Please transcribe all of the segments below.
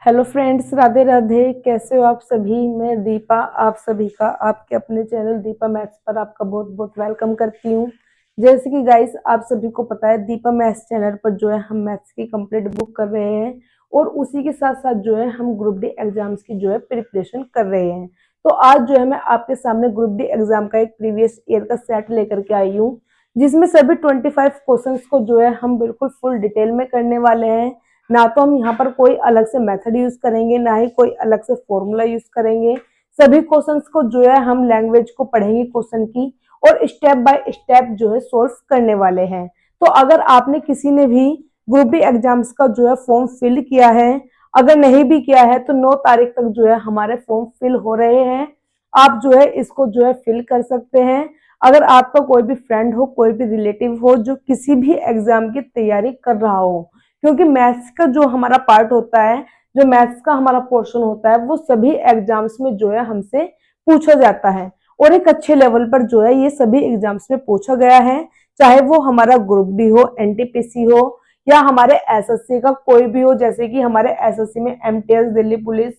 Hello friends, Radhe Radhe. कैसे हो आप सभी। मैं दीपा आप सभी का आपके अपने चैनल दीपा मैथ्स पर आपका बहुत बहुत वेलकम करती हूँ। जैसे कि गाइस आप सभी को पता है, दीपा मैथ्स चैनल पर जो है हम मैथ्स की कंप्लीट बुक कर रहे हैं और उसी के साथ साथ जो है हम ग्रुप डी एग्जाम्स की जो है प्रिपरेशन कर रहे हैं। तो आज जो है मैं आपके सामने ग्रुप डी एग्जाम का एक प्रीवियस ईयर का सेट लेकर के आई हूँ, जिसमें सभी 25 क्वेश्चन को जो है हम बिल्कुल फुल डिटेल में करने वाले हैं। ना तो हम यहाँ पर कोई अलग से मेथड यूज करेंगे, ना ही कोई अलग से फॉर्मूला यूज करेंगे। सभी क्वेश्चंस को जो है हम लैंग्वेज को पढ़ेंगे क्वेश्चन की और स्टेप बाय स्टेप जो है सोल्व करने वाले हैं। तो अगर आपने किसी ने भी ग्रुप डी एग्जाम्स का जो है फॉर्म फिल किया है, अगर नहीं भी किया है तो 9 तारीख तक जो है हमारे फॉर्म फिल हो रहे हैं। आप जो है इसको जो है फिल कर सकते हैं। अगर आपका कोई भी फ्रेंड हो, कोई भी रिलेटिव हो जो किसी भी एग्जाम की तैयारी कर रहा हो, क्योंकि मैथ्स का जो हमारा पार्ट होता है, जो मैथ्स का हमारा पोर्शन होता है, वो सभी एग्जाम्स में जो है हमसे पूछा जाता है और एक अच्छे लेवल पर जो है ये सभी एग्जाम्स में पूछा गया है। चाहे वो हमारा ग्रुप डी हो, एनटीपीसी हो या हमारे एसएससी का कोई भी हो, जैसे कि हमारे एसएससी में एमटीएस दिल्ली पुलिस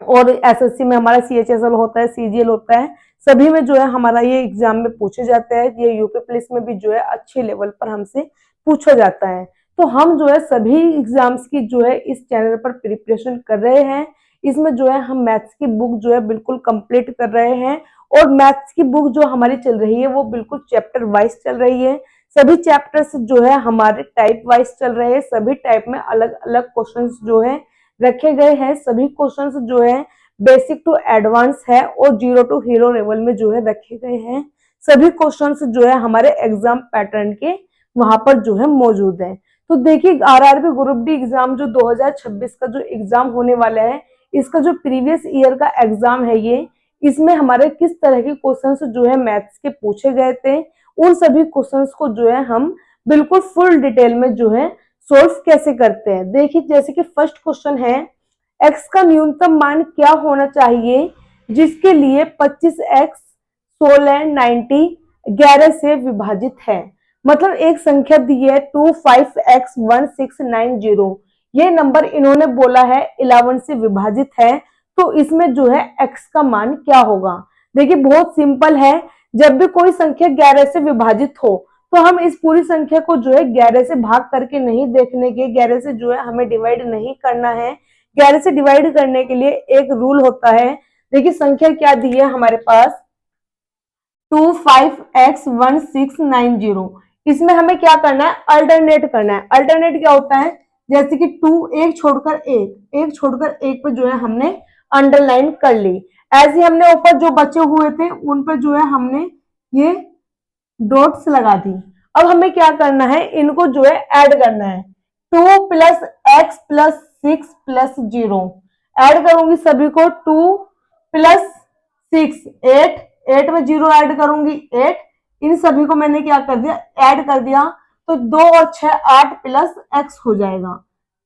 और एसएससी में हमारा सीएचएसएल होता है, सीजीएल होता है। सभी में जो है हमारा ये एग्जाम में पूछे जाते हैं। ये यूपी पुलिस में भी जो है अच्छे लेवल पर हमसे पूछा जाता है। तो हम जो है सभी एग्जाम्स की जो है इस चैनल पर प्रिपरेशन कर रहे हैं। इसमें जो है हम मैथ्स की बुक जो है बिल्कुल कंप्लीट कर रहे हैं और मैथ्स की बुक जो हमारी चल रही है वो बिल्कुल चैप्टर वाइज चल रही है। सभी चैप्टर्स जो है हमारे टाइप वाइज चल रहे हैं। सभी टाइप में अलग अलग क्वेश्चंस जो है रखे गए हैं। सभी क्वेश्चंस जो है बेसिक टू एडवांस है और जीरो टू हीरो लेवल में जो है रखे गए हैं। सभी क्वेश्चंस जो है हमारे एग्जाम पैटर्न के वहां पर जो है मौजूद है। तो देखिए, आरआरबी ग्रुप डी एग्जाम जो 2026 का जो एग्जाम होने वाला है, इसका जो प्रीवियस ईयर का एग्जाम है ये, इसमें हमारे किस तरह के क्वेश्चंस जो है मैथ्स के पूछे गए थे, उन सभी क्वेश्चंस को जो है हम बिल्कुल फुल डिटेल में जो है सोल्व कैसे करते हैं। देखिए, जैसे कि फर्स्ट क्वेश्चन है, x का न्यूनतम मान क्या होना चाहिए जिसके लिए 25x 16 90 11 से विभाजित है। मतलब एक संख्या दी है 25x1690, ये नंबर इन्होंने बोला है 11 से विभाजित है, तो इसमें जो है x का मान क्या होगा। देखिए बहुत सिंपल है, जब भी कोई संख्या 11 से विभाजित हो तो हम इस पूरी संख्या को जो है 11 से भाग करके नहीं देखने के, 11 से जो है हमें डिवाइड नहीं करना है। 11 से डिवाइड करने के लिए एक रूल होता है। देखिए संख्या क्या दी है हमारे पास, 25x1690। इसमें हमें क्या करना है, अल्टरनेट करना है। अल्टरनेट क्या होता है, जैसे कि 2 एक छोड़कर एक छोड़कर एक पे जो है हमने अंडरलाइन कर ली। ऐसे हमने ऊपर जो बचे हुए थे उन पे जो है हमने ये डॉट्स लगा दी। अब हमें क्या करना है, इनको जो है ऐड करना है। 2 plus x plus 6 plus 0 add करूंगी सभी को। 2 प्लस 6 8, 8 में 0 ऐड करूंगी 8। इन सभी को मैंने क्या कर दिया, ऐड कर दिया। तो 2 और 6 8 प्लस एक्स हो जाएगा।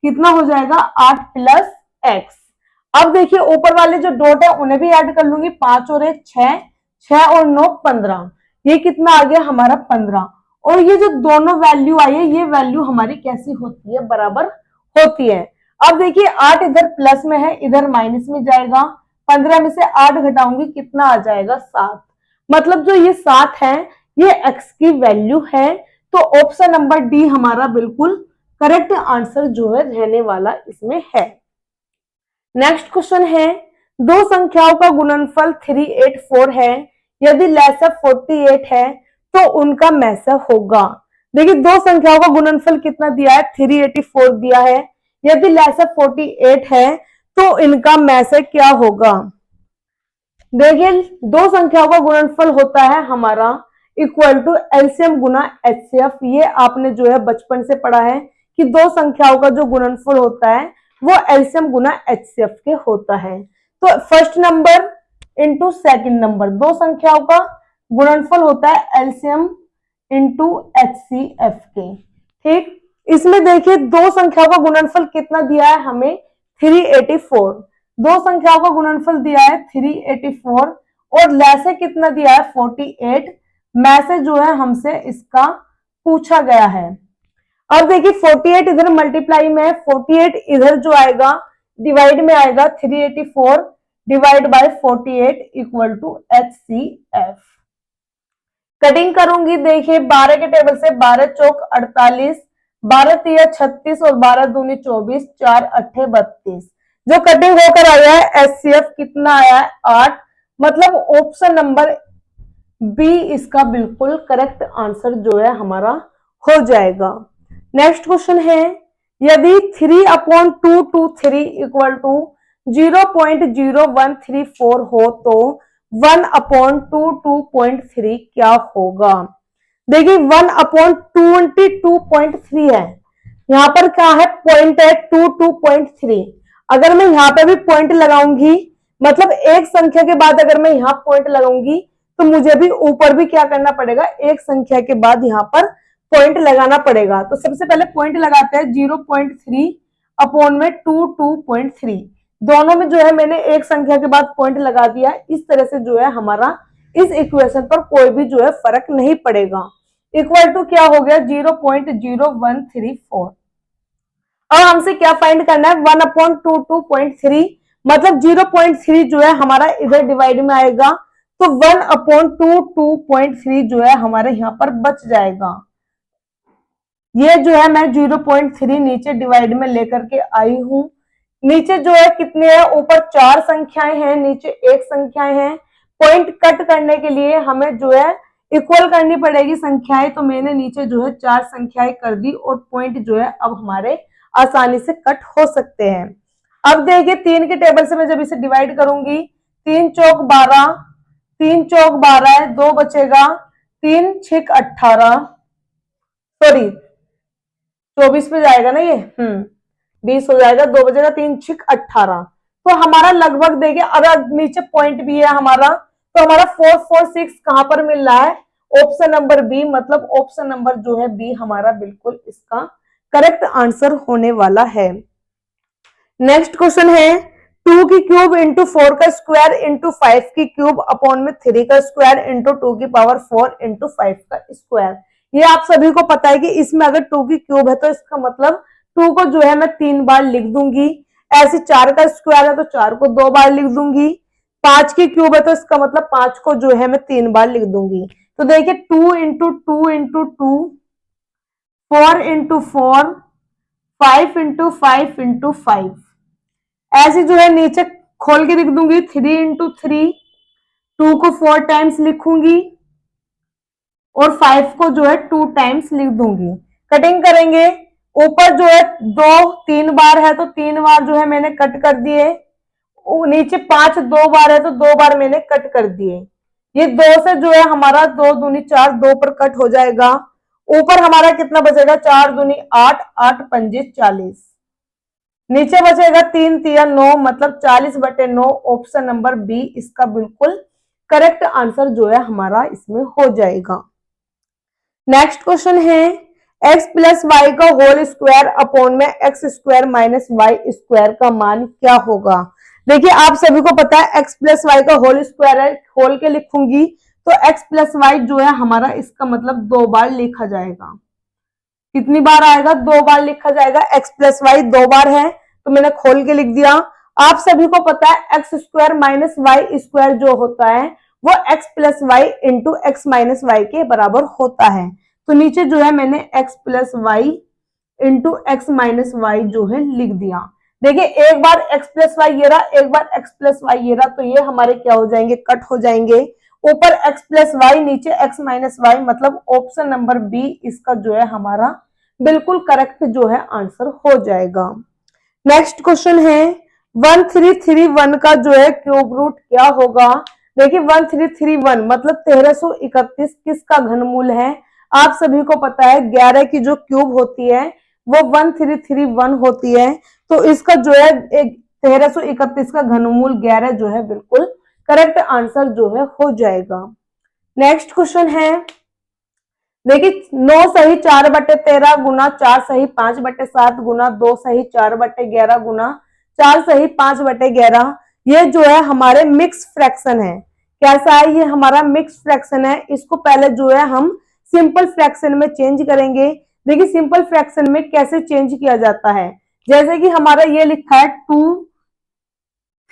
कितना हो जाएगा, 8 प्लस एक्स। अब देखिए ऊपर वाले जो डॉट है उन्हें भी ऐड कर लूंगी। 5 और 1 6, 6 और 9 15। ये कितना आ गया हमारा 15। और ये जो दोनों वैल्यू आई है, ये वैल्यू हमारी कैसी होती है, बराबर होती है। अब देखिए 8 इधर प्लस में है, इधर माइनस में जाएगा। 15 में से 8 घटाऊंगी, कितना आ जाएगा 7। मतलब जो ये 7 है ये x की वैल्यू है। तो ऑप्शन नंबर डी हमारा बिल्कुल करेक्ट आंसर जो है रहने वाला इसमें है। नेक्स्ट क्वेश्चन है, दो संख्याओं का गुणनफल 384 है, यदि लैसर 48 है तो उनका मैसर होगा। देखिए दो संख्याओं का गुणनफल कितना दिया है, 384 दिया है। यदि लैसर 48 है तो इनका मैसर क्या होगा। देखिए दो संख्याओं का गुणनफल होता है हमारा इक्वल टू एलसीएम गुना एचसीएफ। ये आपने जो है बचपन से पढ़ा है कि दो संख्याओं का जो गुणनफल होता है वो एलसीएम गुना एचसीएफ के होता है। तो first number into second number, दो संख्याओं का गुणनफल होता है एलसीएम इंटू एचसीएफ के। ठीक, इसमें देखिए दो संख्याओं का गुणनफल कितना दिया है हमें, 384। दो संख्याओं का गुणनफल दिया है 384 और लैसे कितना दिया है 48। मैसे जो है हमसे इसका पूछा गया है। अब देखिए 48 इधर मल्टीप्लाई में है, 48 इधर जो आएगा डिवाइड में आएगा 384 divide by 48 equal to HCF। Cutting करूंगी, देखिए 12 के टेबल से 12 चौक 48, 12 तिया 36 और 12 दूनी 24, 4 अट्ठे 32। जो कटिंग होकर आया है HCF कितना आया है 8, मतलब ऑप्शन नंबर बी इसका बिल्कुल करेक्ट आंसर जो है हमारा हो जाएगा। नेक्स्ट क्वेश्चन है, यदि 3/223 इक्वल टू 0.0134 हो तो 1/22.3 क्या होगा। देखिए 1/22.3 है, यहाँ पर क्या है पॉइंट है 22.3। अगर मैं यहाँ पे भी पॉइंट लगाऊंगी, मतलब एक संख्या के बाद अगर मैं यहाँ पॉइंट लगाऊंगी तो मुझे भी ऊपर भी क्या करना पड़ेगा, एक संख्या के बाद यहाँ पर पॉइंट लगाना पड़ेगा। तो सबसे पहले पॉइंट लगाते हैं 0.3 अपॉन में 22.3, दोनों में जो है मैंने एक संख्या के बाद पॉइंट लगा दिया। इस तरह से जो है हमारा इस इक्वेशन पर कोई भी जो है फर्क नहीं पड़ेगा। इक्वल टू क्या हो गया 0.0134। अब हमसे क्या फाइंड करना है 1/22.3, मतलब 0.3 जो है हमारा इधर डिवाइड में आएगा, तो 1/22.3 जो है हमारे यहाँ पर बच जाएगा। ये जो है मैं 0.3 नीचे डिवाइड में लेकर के आई हूं। नीचे जो है कितने हैं, ऊपर 4 संख्याएं हैं, नीचे 1 संख्याएं हैं। पॉइंट कट करने के लिए हमें जो है इक्वल करनी पड़ेगी संख्याएं, तो मैंने नीचे जो है 4 संख्याएं कर दी और पॉइंट जो है अब हमारे आसानी से कट हो सकते हैं। अब देखिए 3 के टेबल से मैं जब इसे डिवाइड करूंगी, 3 चौक 12, 3 चौक 12 है, 2 बचेगा, 3 छिक 18, सॉरी 24 पे जाएगा ना ये, 20 हो जाएगा, 2 बजेगा, 3 छिक 18। तो हमारा लगभग देखिए अगर नीचे पॉइंट भी है हमारा, तो हमारा 446 कहां पर मिल रहा है, ऑप्शन नंबर बी, मतलब ऑप्शन नंबर जो है बी हमारा बिल्कुल इसका करेक्ट आंसर होने वाला है। नेक्स्ट क्वेश्चन है 2 की क्यूब इंटू 4 का स्क्वायर इंटू 5 की क्यूब अपॉन में 3 का स्क्वायर इंटू 2 की पावर 4 इंटू 5 का स्क्वायर। ये आप सभी को पता है कि इसमें अगर 2 की क्यूब है तो इसका मतलब 2 को जो है मैं 3 बार लिख दूंगी। ऐसे 4 का स्क्वायर है तो 4 को 2 बार लिख दूंगी। 5 की क्यूब है तो इसका मतलब 5 को जो है मैं 3 बार लिख दूंगी। तो देखिए 2 into 2 into 2, 4 into 4, 5 into 5 into 5, ऐसे जो है नीचे खोल के लिख दूंगी 3 इंटू 3, 2 को 4 टाइम्स लिखूंगी और 5 को जो है 2 टाइम्स लिख दूंगी। कटिंग करेंगे, ऊपर जो है 2 3 बार है तो 3 बार जो है मैंने कट कर दिए, नीचे 5 2 बार है तो 2 बार मैंने कट कर दिए। ये 2 से जो है हमारा 2 दूनी 4, 2 पर कट हो जाएगा। ऊपर हमारा कितना बचेगा, 4 दूनी 8, 8 पंजे 40, नीचे बचेगा 3 तिया 9, मतलब 40/9। ऑप्शन नंबर बी इसका बिल्कुल करेक्ट आंसर जो है हमारा इसमें हो जाएगा। नेक्स्ट क्वेश्चन है x प्लस वाई का होल स्क्वायर अपॉन में x square minus y square का मान क्या होगा। देखिए आप सभी को पता है x प्लस वाई का होल स्क्वायर है, खोल के लिखूंगी तो x प्लस वाई जो है हमारा इसका मतलब 2 बार लिखा जाएगा। कितनी बार आएगा, 2 बार लिखा जाएगा। x प्लस वाई 2 बार है तो मैंने खोल के लिख दिया। आप सभी को पता है x square minus y square जो होता है वो x plus y into x minus y के बराबर होता है। तो नीचे जो है मैंने x plus y into x minus y जो है लिख दिया। देखिए एक बार x प्लस वाई ये रहा, एक बार x प्लस वाई ये रहा, तो ये हमारे क्या हो जाएंगे, कट हो जाएंगे। ऊपर x प्लस वाई, नीचे x माइनस वाई, मतलब ऑप्शन नंबर बी इसका जो है हमारा बिल्कुल करेक्ट जो है आंसर हो जाएगा। नेक्स्ट क्वेश्चन है 1331 का जो है क्यूब रूट क्या होगा। देखिए 1331 मतलब 1331 किसका घनमूल है। आप सभी को पता है 11 की जो क्यूब होती है वो 1331 होती है, तो इसका जो है 1331 का घनमूल 11 जो है बिल्कुल करेक्ट आंसर जो है हो जाएगा। नेक्स्ट क्वेश्चन है, देखिए 9 सही 4/13 गुना 4 सही 5/7 गुना 2 सही 4/11 गुना 4 सही 5/11, ये जो है हमारे मिक्स फ्रैक्शन है। कैसा है, ये हमारा मिक्स फ्रैक्शन है। इसको पहले जो है हम सिंपल फ्रैक्शन में चेंज करेंगे। देखिए सिंपल फ्रैक्शन में कैसे चेंज किया जाता है, जैसे कि हमारा ये लिखा है 2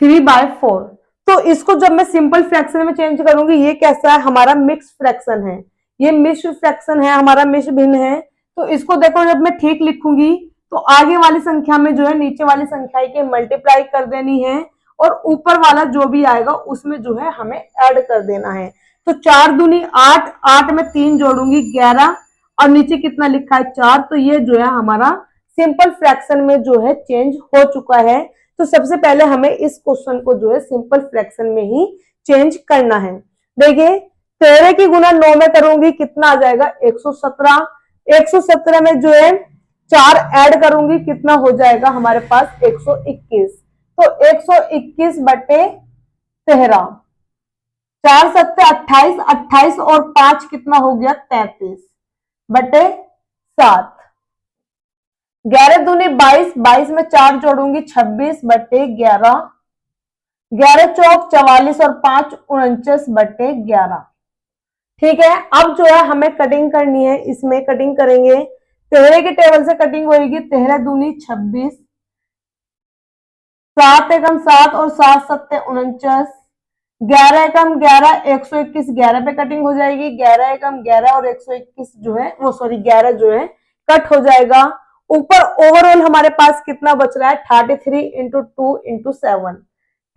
3/4। तो इसको जब मैं सिंपल फ्रैक्शन में चेंज करूंगी, ये कैसा है, हमारा मिक्स फ्रैक्शन है, ये मिक्स फ्रैक्शन है, हमारा मिक्स भिन्न है। तो इसको देखो, जब मैं ठीक लिखूंगी तो आगे वाली संख्या में जो है नीचे वाली संख्या के मल्टीप्लाई कर देनी है, और ऊपर वाला जो भी आएगा उसमें जो है हमें ऐड कर देना है। तो 4 दूनी 8, 8 में 3 जोड़ूंगी 11, और नीचे कितना लिखा है 4। तो ये जो है हमारा सिंपल फ्रैक्शन में जो है चेंज हो चुका है। तो सबसे पहले हमें इस क्वेश्चन को जो है सिंपल फ्रैक्शन में ही चेंज करना है। देखिए 13 की गुना 9 में करूंगी, कितना आ जाएगा 117। 117 में जो है 4 ऐड करूंगी, कितना हो जाएगा हमारे पास 121। तो 121 बटे 13, 4 सत्ते 28, 28 और 5 कितना हो गया 33 बटे 7। 11 दूनी 22, 22 में 4 जोड़ूंगी 26 बटे 11, 11 चौक 44 और 5 49 बटे 11। ठीक है, अब जो है हमें कटिंग करनी है, इसमें कटिंग करेंगे। 13 के टेबल से कटिंग होगी, 13 दूनी 26, 7 एकम 7 और 7 सत्ते 49, 11 एकम 11, 121 11 पे कटिंग हो जाएगी, 11 एकम 11 और 121 जो है वो 11 जो है कट हो जाएगा। ऊपर ओवरऑल हमारे पास कितना बच रहा है 33 इंटू 2 इंटू 7,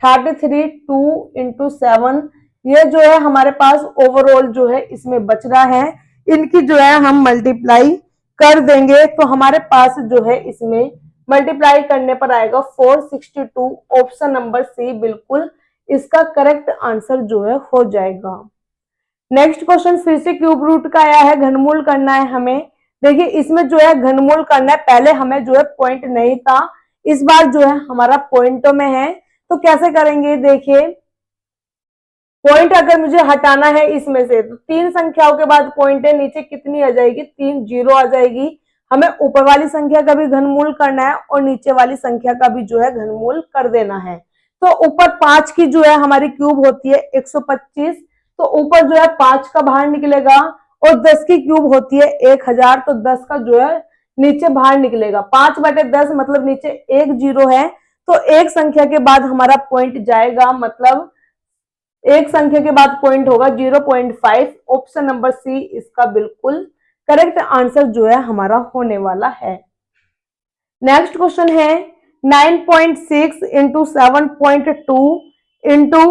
33 2 इंटू 7, ये जो है हमारे पास ओवरऑल जो है इसमें बच रहा है। इनकी जो है हम मल्टीप्लाई कर देंगे, तो हमारे पास जो है इसमें मल्टीप्लाई करने पर आएगा 462। ऑप्शन नंबर सी बिल्कुल इसका करेक्ट आंसर जो है हो जाएगा। नेक्स्ट क्वेश्चन फिर से क्यूब रूट का आया है, घनमूल करना है हमें। देखिए इसमें जो है घनमूल करना है, पहले हमें जो है पॉइंट नहीं था, इस बार जो है हमारा पॉइंटों में है। तो कैसे करेंगे, देखिए पॉइंट अगर मुझे हटाना है इसमें से, तो 3 संख्याओं के बाद पॉइंट है, नीचे कितनी आ जाएगी 3 जीरो आ जाएगी। हमें ऊपर वाली संख्या का भी घनमूल करना है और नीचे वाली संख्या का भी जो है घनमूल कर देना है। तो ऊपर 5 की जो है हमारी क्यूब होती है 125, तो ऊपर जो है 5 का बाहर निकलेगा, और 10 की क्यूब होती है 1000, तो 10 का जो है नीचे बाहर निकलेगा। 5 बटे 10 मतलब नीचे 1 जीरो है, तो एक संख्या के बाद हमारा पॉइंट जाएगा, मतलब एक संख्या के बाद पॉइंट होगा 0.5। ऑप्शन नंबर सी इसका बिल्कुल करेक्ट आंसर जो है हमारा होने वाला है। नेक्स्ट क्वेश्चन है 9.6 इंटू 7.2 इंटू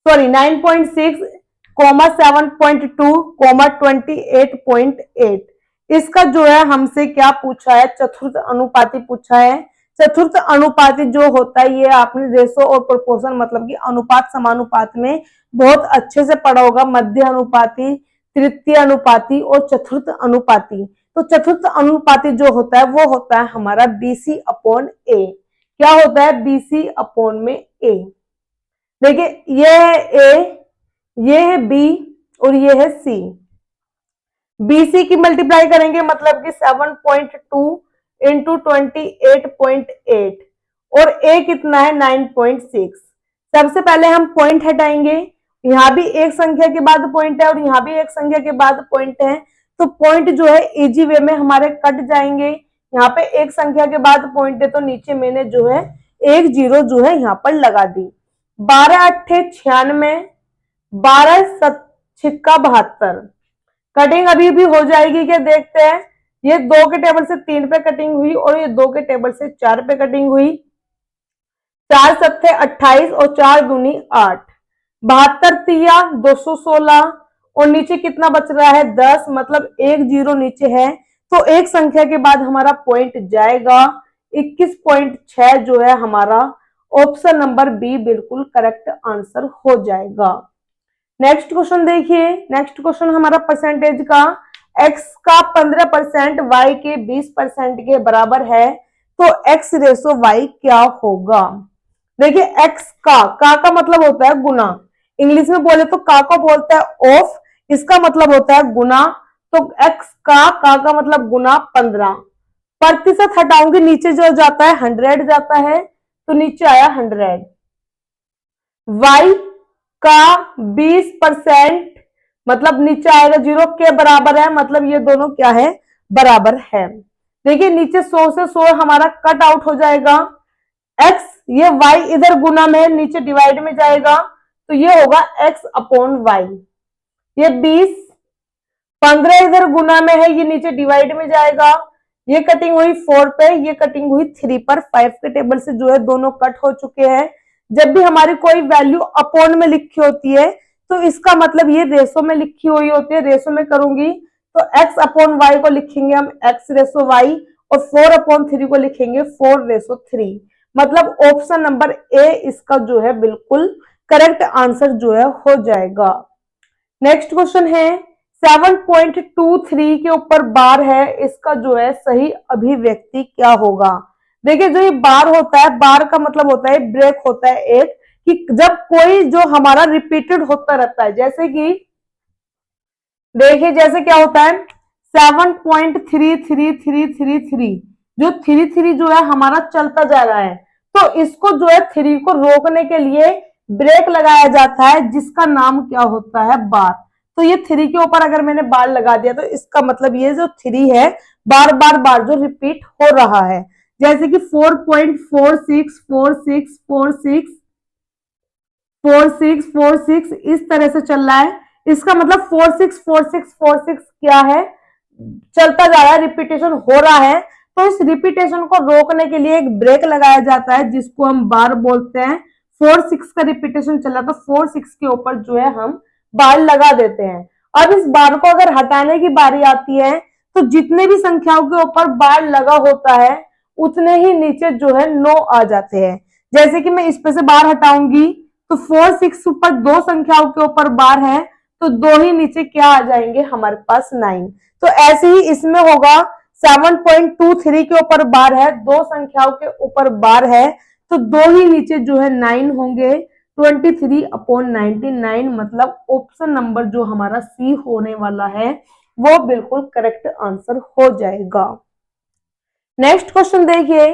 9.6 कॉमा 7.2 कॉमा 28.8। इसका जो है हमसे क्या पूछा है, चतुर्थ अनुपाती पूछा है। चतुर्थ अनुपाती जो होता है, ये आपने रेशो और प्रोपोर्शन मतलब कि अनुपात समानुपात में बहुत अच्छे से पढ़ा होगा। मध्य अनुपाती, तृतीय अनुपाती और चतुर्थ अनुपाती। तो चतुर्थ अनुपाती जो होता है वो होता है हमारा BC अपॉन A। क्या होता है BC अपॉन में A। देखिए ये है A, ये है B और ये है C। BC की मल्टीप्लाई करेंगे मतलब कि 7.2 इंटू 28.8, और A कितना है 9.6। सबसे पहले हम पॉइंट हटाएंगे, यहाँ भी एक संख्या के बाद पॉइंट है और यहाँ भी एक संख्या के बाद पॉइंट है, तो पॉइंट जो है इजी वे में हमारे कट जाएंगे। यहाँ पे एक संख्या के बाद पॉइंट है, तो नीचे मैंने जो है एक जीरो जो है यहाँ पर लगा दी। 12 अट्ठे 96, 12 छिक्का 72। कटिंग अभी भी हो जाएगी क्या, देखते हैं। ये 2 के टेबल से 3 पे कटिंग हुई और ये 2 के टेबल से 4 पे कटिंग हुई। 4 सत्ते 28 और 4 दूनी 8, 72 तिया 216, और नीचे कितना बच रहा है 10, मतलब एक जीरो नीचे है, तो एक संख्या के बाद हमारा पॉइंट जाएगा। 21.6 जो है हमारा ऑप्शन नंबर बी बिल्कुल करेक्ट आंसर हो जाएगा। नेक्स्ट क्वेश्चन देखिए, नेक्स्ट क्वेश्चन हमारा परसेंटेज का। x का 15% y के 20% के बराबर है, तो x रेशो y क्या होगा। देखिए x का मतलब होता है गुना, इंग्लिश में बोले तो का बोलता है ऑफ, इसका मतलब होता है गुना। तो x का मतलब गुना 15। प्रतिशत हटाऊंगी, नीचे जो जाता है 100 जाता है, तो नीचे आया 100। y का 20% मतलब नीचे आएगा 0 के बराबर है, मतलब ये दोनों क्या है बराबर है। देखिए नीचे 100 से 100 हमारा कट आउट हो जाएगा, x, ये y इधर गुना में है, नीचे डिवाइड में जाएगा तो ये होगा x अपॉन वाई। ये 20, 15 इधर गुना में है, ये नीचे डिवाइड में जाएगा, ये कटिंग हुई 4 पे, ये कटिंग हुई 3 पर। 5 के टेबल से जो है दोनों कट हो चुके हैं। जब भी हमारी कोई वैल्यू अपॉन में लिखी होती है तो इसका मतलब ये रेशो में लिखी हुई होती है। रेशो में करूंगी तो x अपॉन वाई को लिखेंगे हम x रेशो वाई, और 4 अपॉन 3 को लिखेंगे 4 रेशो 3। मतलब ऑप्शन नंबर ए इसका जो है बिल्कुल करेक्ट आंसर जो है हो जाएगा। नेक्स्ट क्वेश्चन है 7.23 के ऊपर बार है, इसका जो है सही अभिव्यक्ति क्या होगा। देखिए जो ये बार होता है, बार का मतलब होता है ब्रेक होता है एक, कि जब कोई जो हमारा रिपीटेड होता रहता है, जैसे कि देखिए जैसे क्या होता है 7.3333 जो 33 जो है हमारा चलता जा रहा है, तो इसको जो है 3 को रोकने के लिए ब्रेक लगाया जाता है, जिसका नाम क्या होता है बार। तो ये 3 के ऊपर अगर मैंने बार लगा दिया तो इसका मतलब ये जो 3 है बार बार बार जो रिपीट हो रहा है, जैसे कि 4.4646464646 इस तरह से चल रहा है। इसका मतलब 464646 क्या है, चलता जा रहा है, रिपीटेशन हो रहा है। तो इस रिपीटेशन को रोकने के लिए एक ब्रेक लगाया जाता है, जिसको हम बार बोलते हैं। 46 का रिपीटेशन चला तो 46 के ऊपर जो है हम बार लगा देते हैं। अब इस बार को अगर हटाने की बारी आती है तो जितने भी संख्याओं के ऊपर बार लगा होता है उतने ही नीचे जो है 9 आ जाते हैं। जैसे कि मैं इस पे से बार हटाऊंगी तो 4 6 ऊपर 2 संख्याओं के ऊपर बार है, तो 2 ही नीचे क्या आ जाएंगे हमारे पास 9। तो ऐसे ही इसमें होगा 7.23 के ऊपर बार है, 2 संख्याओं के ऊपर बार है, तो 2 ही नीचे जो है 9 होंगे। 23/99 मतलब ऑप्शन नंबर जो हमारा सी होने वाला है वो बिल्कुल करेक्ट आंसर हो जाएगा। नेक्स्ट क्वेश्चन देखिए,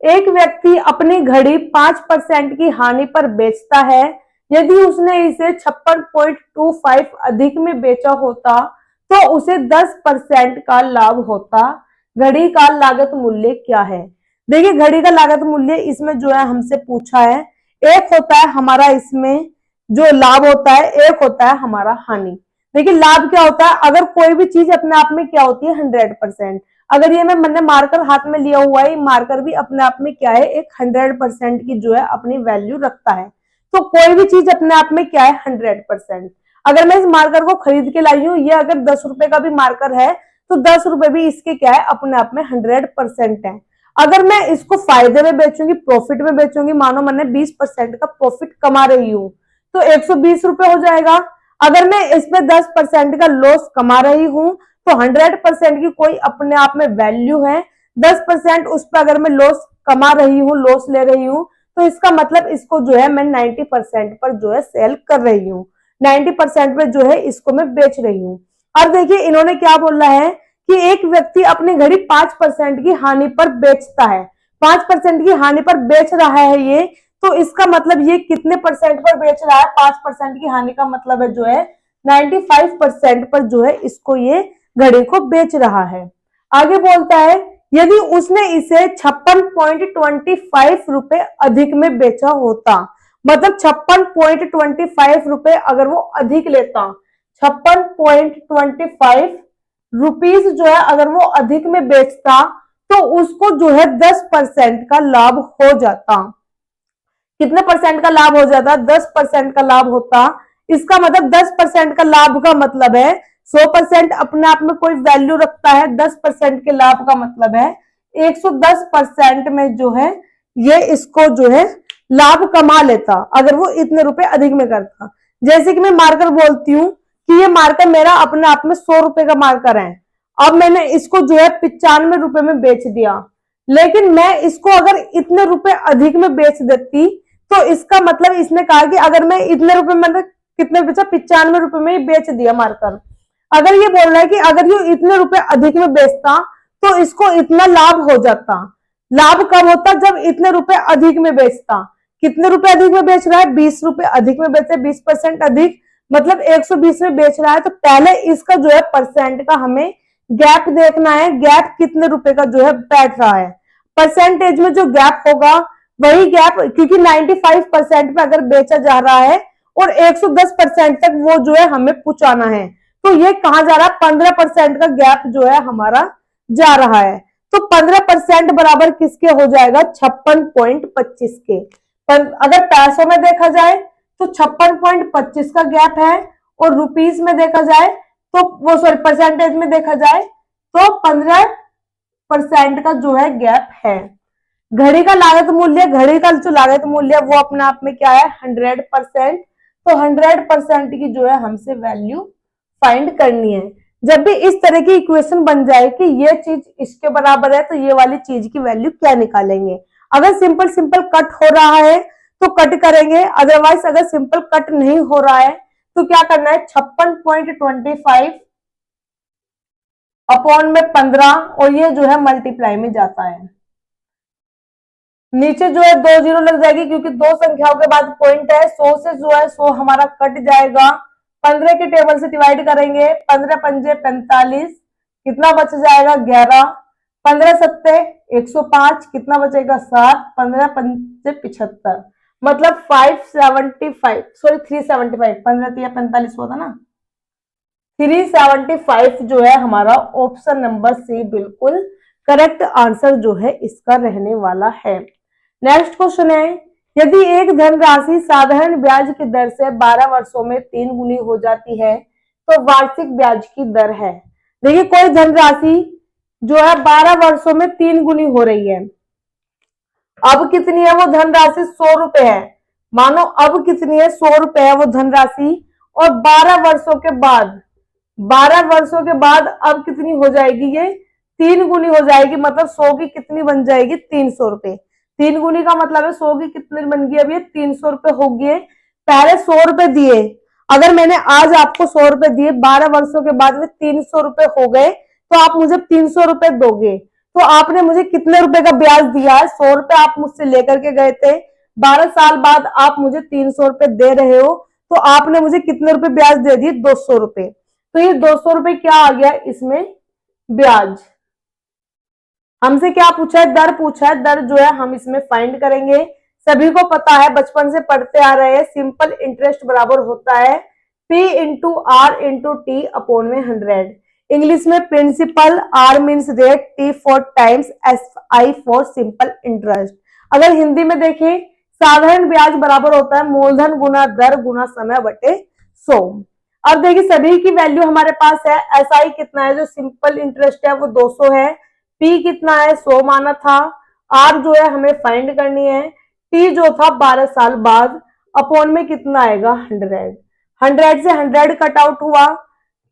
एक व्यक्ति अपनी घड़ी 5% की हानि पर बेचता है। यदि उसने इसे 56.25 अधिक में बेचा होता तो उसे 10% का लाभ होता। घड़ी का लागत मूल्य क्या है। देखिए घड़ी का लागत मूल्य इसमें जो है हमसे पूछा है, एक होता है हमारा इसमें जो लाभ होता है, एक होता है हमारा हानि। देखिए लाभ क्या होता है, अगर कोई भी चीज अपने आप में क्या होती है 100%। अगर ये मैंने मार्कर हाथ में लिया हुआ है, मार्कर भी अपने आप में क्या है एक 100% की जो है अपनी वैल्यू रखता है। तो कोई भी चीज अपने आप में क्या है 100%। अगर मैं इस मार्कर को खरीद के लाई हूं, ये अगर 10 रुपए का भी मार्कर है तो 10 रुपए भी इसके क्या है अपने आप में 100% है। अगर मैं इसको फायदे में बेचूंगी, प्रॉफिट में बेचूंगी, मानो मैंने 20% का प्रॉफिट कमा रही हूं तो 120 रुपए हो जाएगा। अगर मैं इसमें 10% का लॉस कमा रही हूं तो 100% की कोई अपने आप में वैल्यू है, 10% उस पर अगर मैं लॉस कमा रही हूँ, लॉस ले रही हूँ, तो इसका मतलब इसको जो है मैं 90% पर जो है सेल कर रही हूँ, 90% पे जो है इसको मैं बेच रही हूँ। अब देखिए इन्होंने क्या बोला है कि एक व्यक्ति अपनी घड़ी 5% की हानि पर बेचता है। 5% की हानि पर बेच रहा है ये, तो इसका मतलब ये कितने परसेंट पर बेच रहा है, 5% की हानि का मतलब है जो है 95% पर जो है इसको ये घड़ी को बेच रहा है। आगे बोलता है यदि उसने इसे 56.25 रुपए अधिक में बेचा होता, मतलब 56.25 रुपए अगर वो अधिक लेता, 56.25 रुपीज जो है अगर वो अधिक में बेचता तो उसको जो है 10% का लाभ हो जाता। कितने परसेंट का लाभ हो जाता, 10% का लाभ होता। इसका मतलब 10% का लाभ का मतलब है 100% अपने आप में कोई वैल्यू रखता है, 10% के लाभ का मतलब है 110% में जो है ये इसको जो है लाभ कमा लेता अगर वो इतने रुपए अधिक में करता। जैसे कि मैं मार्कर बोलती हूँ कि ये मार्कर मेरा अपने आप में 100 रुपए का मार्कर है, अब मैंने इसको जो है 95 रुपए में बेच दिया, लेकिन मैं इसको अगर इतने रुपए अधिक में बेच देती तो इसका मतलब इसने कहा कि अगर मैं इतने रुपए में कितने बेचा 95 रुपए में ही बेच दिया मार्कर। अगर ये बोल रहा है कि अगर ये इतने रुपए अधिक में बेचता तो इसको इतना लाभ हो जाता। लाभ कब होता, जब इतने रुपए अधिक में बेचता। कितने रुपए अधिक में बेच रहा है, 20 रुपए अधिक में बेचे, 20% अधिक मतलब 120 में बेच रहा है। तो पहले इसका जो है परसेंट का हमें गैप देखना है, गैप कितने रुपए का जो है बैठ रहा है। परसेंटेज में जो गैप होगा वही गैप, क्योंकि 95% पे अगर बेचा जा रहा है और 110% तक वो जो है हमें पहुंचाना है, तो ये कहां जा रहा है, 15% का गैप जो है हमारा जा रहा है। तो 15% बराबर किसके हो जाएगा, 56.25 के। पर अगर पैसों में देखा जाए तो 56.25 का गैप है, और रुपीस में देखा जाए तो वो सॉरी परसेंटेज में देखा जाए तो 15% का जो है गैप है। घड़ी का लागत मूल्य, घड़ी का जो लागत मूल्य वो अपने आप में क्या है, 100%। तो 100% की जो है हमसे वैल्यू फाइंड करनी है। जब भी इस तरह की इक्वेशन बन जाए कि ये चीज इसके बराबर है, तो ये वाली चीज की वैल्यू क्या निकालेंगे। अगर सिंपल सिंपल कट हो रहा है तो कट करेंगे, अदरवाइज अगर सिंपल कट नहीं हो रहा है तो क्या करना है, 56.25 अपॉन में 15, और ये जो है मल्टीप्लाई में जाता है। नीचे जो है 2 जीरो लग जाएगी, क्योंकि दो संख्याओं के बाद पॉइंट है। 100 से जो है 100 हमारा कट जाएगा। 15 के टेबल से डिवाइड करेंगे, 15 पंजे 45, कितना बच जाएगा 11, 15 सत्ते 105, कितना बचेगा 7, 15 पंजे 75, मतलब 575 सॉरी 375, 15 45 होता ना, 375 जो है हमारा ऑप्शन नंबर सी बिल्कुल करेक्ट आंसर जो है इसका रहने वाला है। नेक्स्ट क्वेश्चन है, यदि एक धनराशि साधारण ब्याज की दर से 12 वर्षों में 3 गुनी हो जाती है तो वार्षिक ब्याज की दर है। देखिए कोई धनराशि जो है 12 वर्षों में 3 गुनी हो रही है। अब कितनी है वो धनराशि, 100 रुपए है। मानो अब कितनी है, 100 रुपए है वो धनराशि, और 12 वर्षों के बाद, 12 वर्षों के बाद अब कितनी हो जाएगी, ये 3 गुनी हो जाएगी। मतलब 100 की कितनी बन जाएगी, 300 रुपए। 3 गुनी का मतलब है 100 की कितनी बन गई, अब ये 300 रुपए हो गए। पहले 100 रुपए दिए, अगर मैंने आज आपको 100 रुपए दिए, 12 वर्षों के बाद में 300 रुपए हो गए, तो आप मुझे 300 रुपए दोगे। तो आपने मुझे कितने रुपए का ब्याज दिया है, 100 रुपए आप मुझसे लेकर के गए थे, 12 साल बाद आप मुझे 300 रुपए दे रहे हो, तो आपने मुझे कितने रुपए ब्याज दे दिए, 200 रुपए। तो ये 200 रुपए क्या आ गया इसमें, ब्याज। हमसे क्या पूछा है, दर पूछा है, दर जो है हम इसमें फाइंड करेंगे। सभी को पता है, बचपन से पढ़ते आ रहे हैं, सिंपल इंटरेस्ट बराबर होता है P into R into T upon में 100। इंग्लिश में principal, R means rate, T for times, S I for simple interest. अगर हिंदी में देखें, साधारण ब्याज बराबर होता है मूलधन गुना दर गुना समय बटे 100। अब देखिए सभी की वैल्यू हमारे पास है। एस आई कितना है, जो सिंपल इंटरेस्ट है वो 200 है। पी कितना है, 100 माना था। आर जो है हमें फाइंड करनी है। टी जो था 12 साल बाद, अपॉन में कितना आएगा 100। 100 से 100 कट आउट हुआ,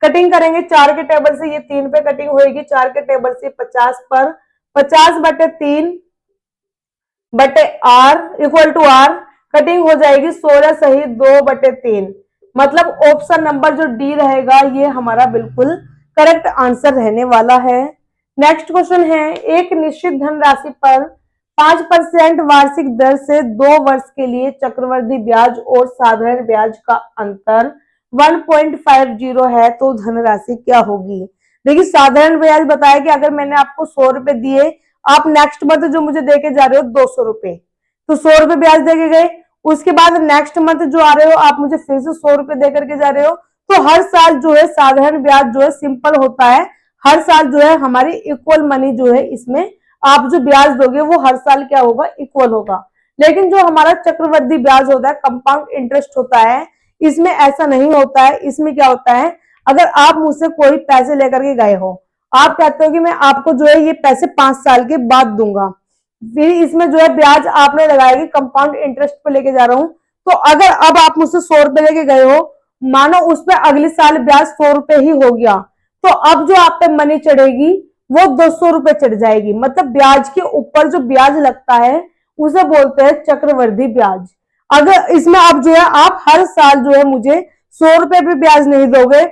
कटिंग करेंगे 4 के टेबल से, ये 3 पे कटिंग होगी, 4 के टेबल से 50 पर, 50 बटे 3 बटे R equal to R, cutting हो जाएगी 16 सही 2 बटे 3। मतलब ऑप्शन नंबर जो डी रहेगा ये हमारा बिल्कुल करेक्ट आंसर रहने वाला है। नेक्स्ट क्वेश्चन है, एक निश्चित धनराशि पर 5% वार्षिक दर से 2 वर्ष के लिए चक्रवृद्धि ब्याज और साधारण ब्याज का अंतर 1.50 है तो धनराशि क्या होगी। देखिए साधारण ब्याज बताया कि अगर मैंने आपको 100 रुपए दिए, आप नेक्स्ट मंथ जो मुझे देके जा रहे हो 200 रुपए, तो 100 रुपए ब्याज देके गए। उसके बाद नेक्स्ट मंथ जो आ रहे हो आप मुझे फिर से 100 रुपए दे करके जा रहे हो। तो हर साल जो है साधारण ब्याज जो है सिंपल होता है, हर साल जो है हमारी इक्वल मनी जो है, इसमें आप जो ब्याज दोगे वो हर साल क्या होगा, इक्वल होगा। लेकिन जो हमारा चक्रवृद्धि ब्याज होता है, कंपाउंड इंटरेस्ट होता है, इसमें ऐसा नहीं होता है। इसमें क्या होता है, अगर आप मुझसे कोई पैसे लेकर के गए हो, आप कहते हो कि मैं आपको जो है ये पैसे 5 साल के बाद दूंगा, फिर इसमें जो है ब्याज आपने लगाया कि कंपाउंड इंटरेस्ट पे लेके जा रहा हूं, तो अगर अब आप मुझसे 100 रुपए लेके गए हो, मानो उस पर अगले साल ब्याज 100 रुपए ही हो गया, तो अब जो आप पे मनी चढ़ेगी वो 200 रुपए चढ़ जाएगी। मतलब ब्याज के ऊपर जो ब्याज लगता है उसे बोलते हैं चक्रवृद्धि ब्याज। अगर इसमें अब जो है आप हर साल जो है मुझे 100 रुपए पे ब्याज नहीं दोगे,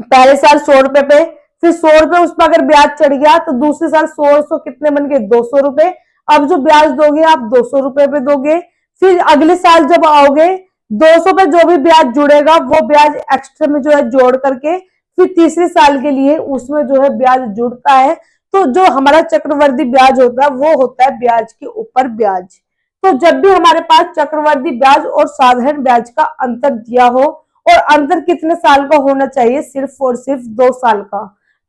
पहले साल 100 रुपए पे, फिर 100 रुपए उस पर अगर ब्याज चढ़ गया तो दूसरे साल 100 कितने बन गए, 200 रुपए। अब जो ब्याज दोगे आप 200 रुपए पे दोगे, फिर अगले साल जब आओगे 200 पे जो भी ब्याज जुड़ेगा वो ब्याज एक्स्ट्रा में जो है जोड़ करके फिर तीसरे साल के लिए उसमें जो है ब्याज जुड़ता है। तो जो हमारा चक्रवृद्धि ब्याज होता है वो होता है ब्याज के ऊपर ब्याज। तो जब भी हमारे पास चक्रवृद्धि ब्याज और साधारण ब्याज का अंतर दिया हो, और अंतर कितने साल का होना चाहिए, सिर्फ और सिर्फ 2 साल का,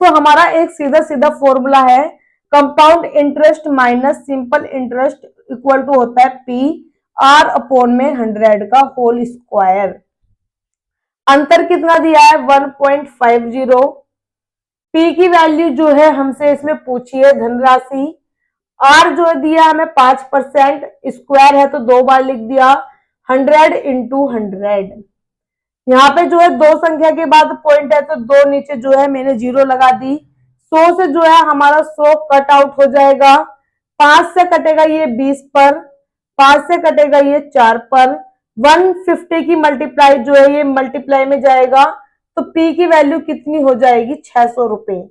तो हमारा एक सीधा सीधा फॉर्मूला है, compound interest minus simple interest equal to होता है पी आर अपॉन में 100 का होल स्क्वायर। अंतर कितना दिया है 1.50। पी की वैल्यू जो है हमसे इसमें पूछी है धनराशि। आर जो दिया हमें 5%, स्क्वायर है तो 2 बार लिख दिया, 100 इंटू 100। यहाँ पे जो है 2 संख्या के बाद पॉइंट है तो 2 नीचे जो है मैंने 0 लगा दी। 100 से जो है हमारा 100 कट आउट हो जाएगा, 5 से कटेगा ये 20 पर, 5 से कटेगा ये 4 पर, 150 की मल्टीप्लाई जो है ये मल्टीप्लाई में जाएगा, तो पी की वैल्यू कितनी हो जाएगी 600 रुपए।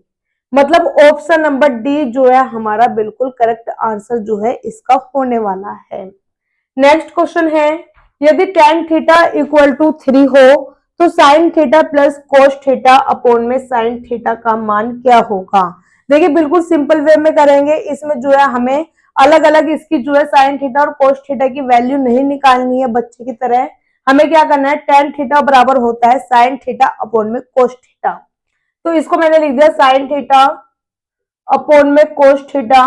मतलब ऑप्शन नंबर डी जो है हमारा बिल्कुल करेक्ट आंसर जो है इसका होने वाला है। नेक्स्ट क्वेश्चन है, यदि tan थीटा इक्वल टू 3 हो तो sin theta plus cos theta upon में sin थीटा का मान क्या होगा। देखिए बिल्कुल सिंपल वे में करेंगे, इसमें जो है हमें अलग अलग इसकी जो है sin थीटा और cos थीटा की वैल्यू नहीं निकालनी है बच्चे की तरह। हमें क्या करना है, tan थीटा बराबर होता है sin थीटा अपॉन में cos थीटा। तो इसको मैंने लिख दिया sin थीटा अपॉन में cos थीटा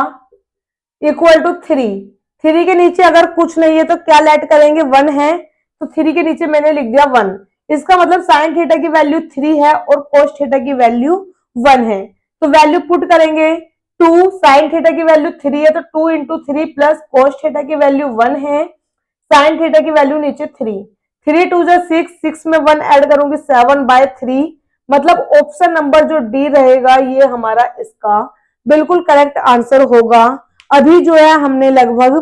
इक्वल टू 3। 3 के नीचे अगर कुछ नहीं है तो क्या ऐड करेंगे, 1 है, तो 3 के नीचे मैंने लिख दिया 1। इसका मतलब sin थीटा की वैल्यू 3 है और cos थीटा की वैल्यू 1 है, तो वैल्यू पुट करेंगे 2, sin थीटा की वैल्यू 3 है तो 2 इंटू 3 प्लस cos थीटा की वैल्यू 1 है, sin थीटा की वैल्यू नीचे 3, 3 2 6, 6 में 1 ऐड करूंगी 7/3। मतलब ऑप्शन नंबर जो डी रहेगा ये हमारा इसका बिल्कुल करेक्ट आंसर होगा। अभी जो है हमने लगभग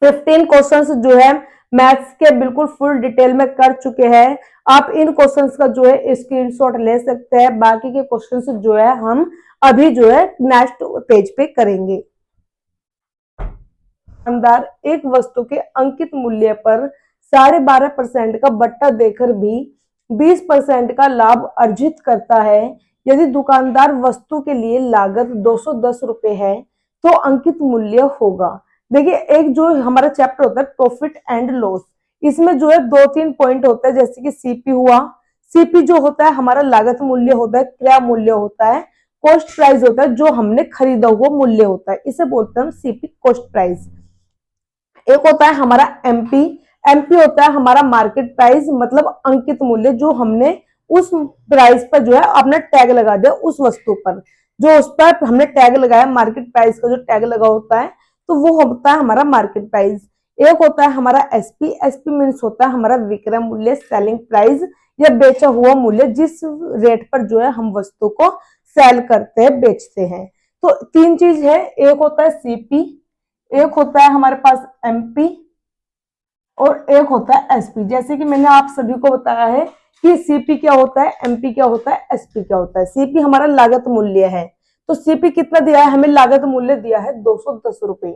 15 क्वेश्चंस जो है मैथ्स के बिल्कुल फुल डिटेल में कर चुके हैं। आप इन क्वेश्चंस का जो है स्क्रीनशॉट ले सकते हैं, बाकी के क्वेश्चंस जो है हम अभी जो है नेक्स्ट पेज पे करेंगे। दुकानदार एक वस्तु के अंकित मूल्य पर 12.5% का बट्टा देकर भी 20% का लाभ अर्जित करता है। यदि दुकानदार वस्तु के लिए लागत 210 रुपए है तो अंकित मूल्य होगा। देखिए एक जो हमारा चैप्टर होता है प्रॉफिट एंड लॉस, इसमें जो है 2-3 पॉइंट होता है, जैसे कि सीपी हुआ। सीपी जो होता है हमारा लागत मूल्य होता है, क्रय मूल्य होता है, कॉस्ट प्राइस होता है जो हमने खरीदा हुआ मूल्य होता है, इसे बोलते हैं हम सीपी कॉस्ट प्राइस। एक होता है हमारा एमपी, एमपी होता है हमारा मार्केट प्राइस, मतलब अंकित मूल्य, जो हमने उस प्राइस पर जो है अपना टैग लगा दिया उस वस्तु पर, जो उस पर हमने टैग लगाया मार्केट प्राइस का जो टैग लगा होता है, तो वो होता है हमारा मार्केट प्राइस। एक होता है हमारा एसपी, एसपी मीन्स होता है हमारा विक्रय मूल्य, सेलिंग प्राइस, या बेचा हुआ मूल्य, जिस रेट पर जो है हम वस्तु को सेल करते हैं, बेचते हैं। तो 3 चीज है, एक होता है सीपी, एक होता है हमारे पास एमपी और एक होता है एसपी। जैसे कि मैंने आप सभी को बताया है कि सीपी क्या होता है, एमपी क्या होता है, एसपी क्या होता है। सीपी हमारा लागत मूल्य है, तो सीपी कितना दिया है हमें, लागत मूल्य दिया है 210 रुपए।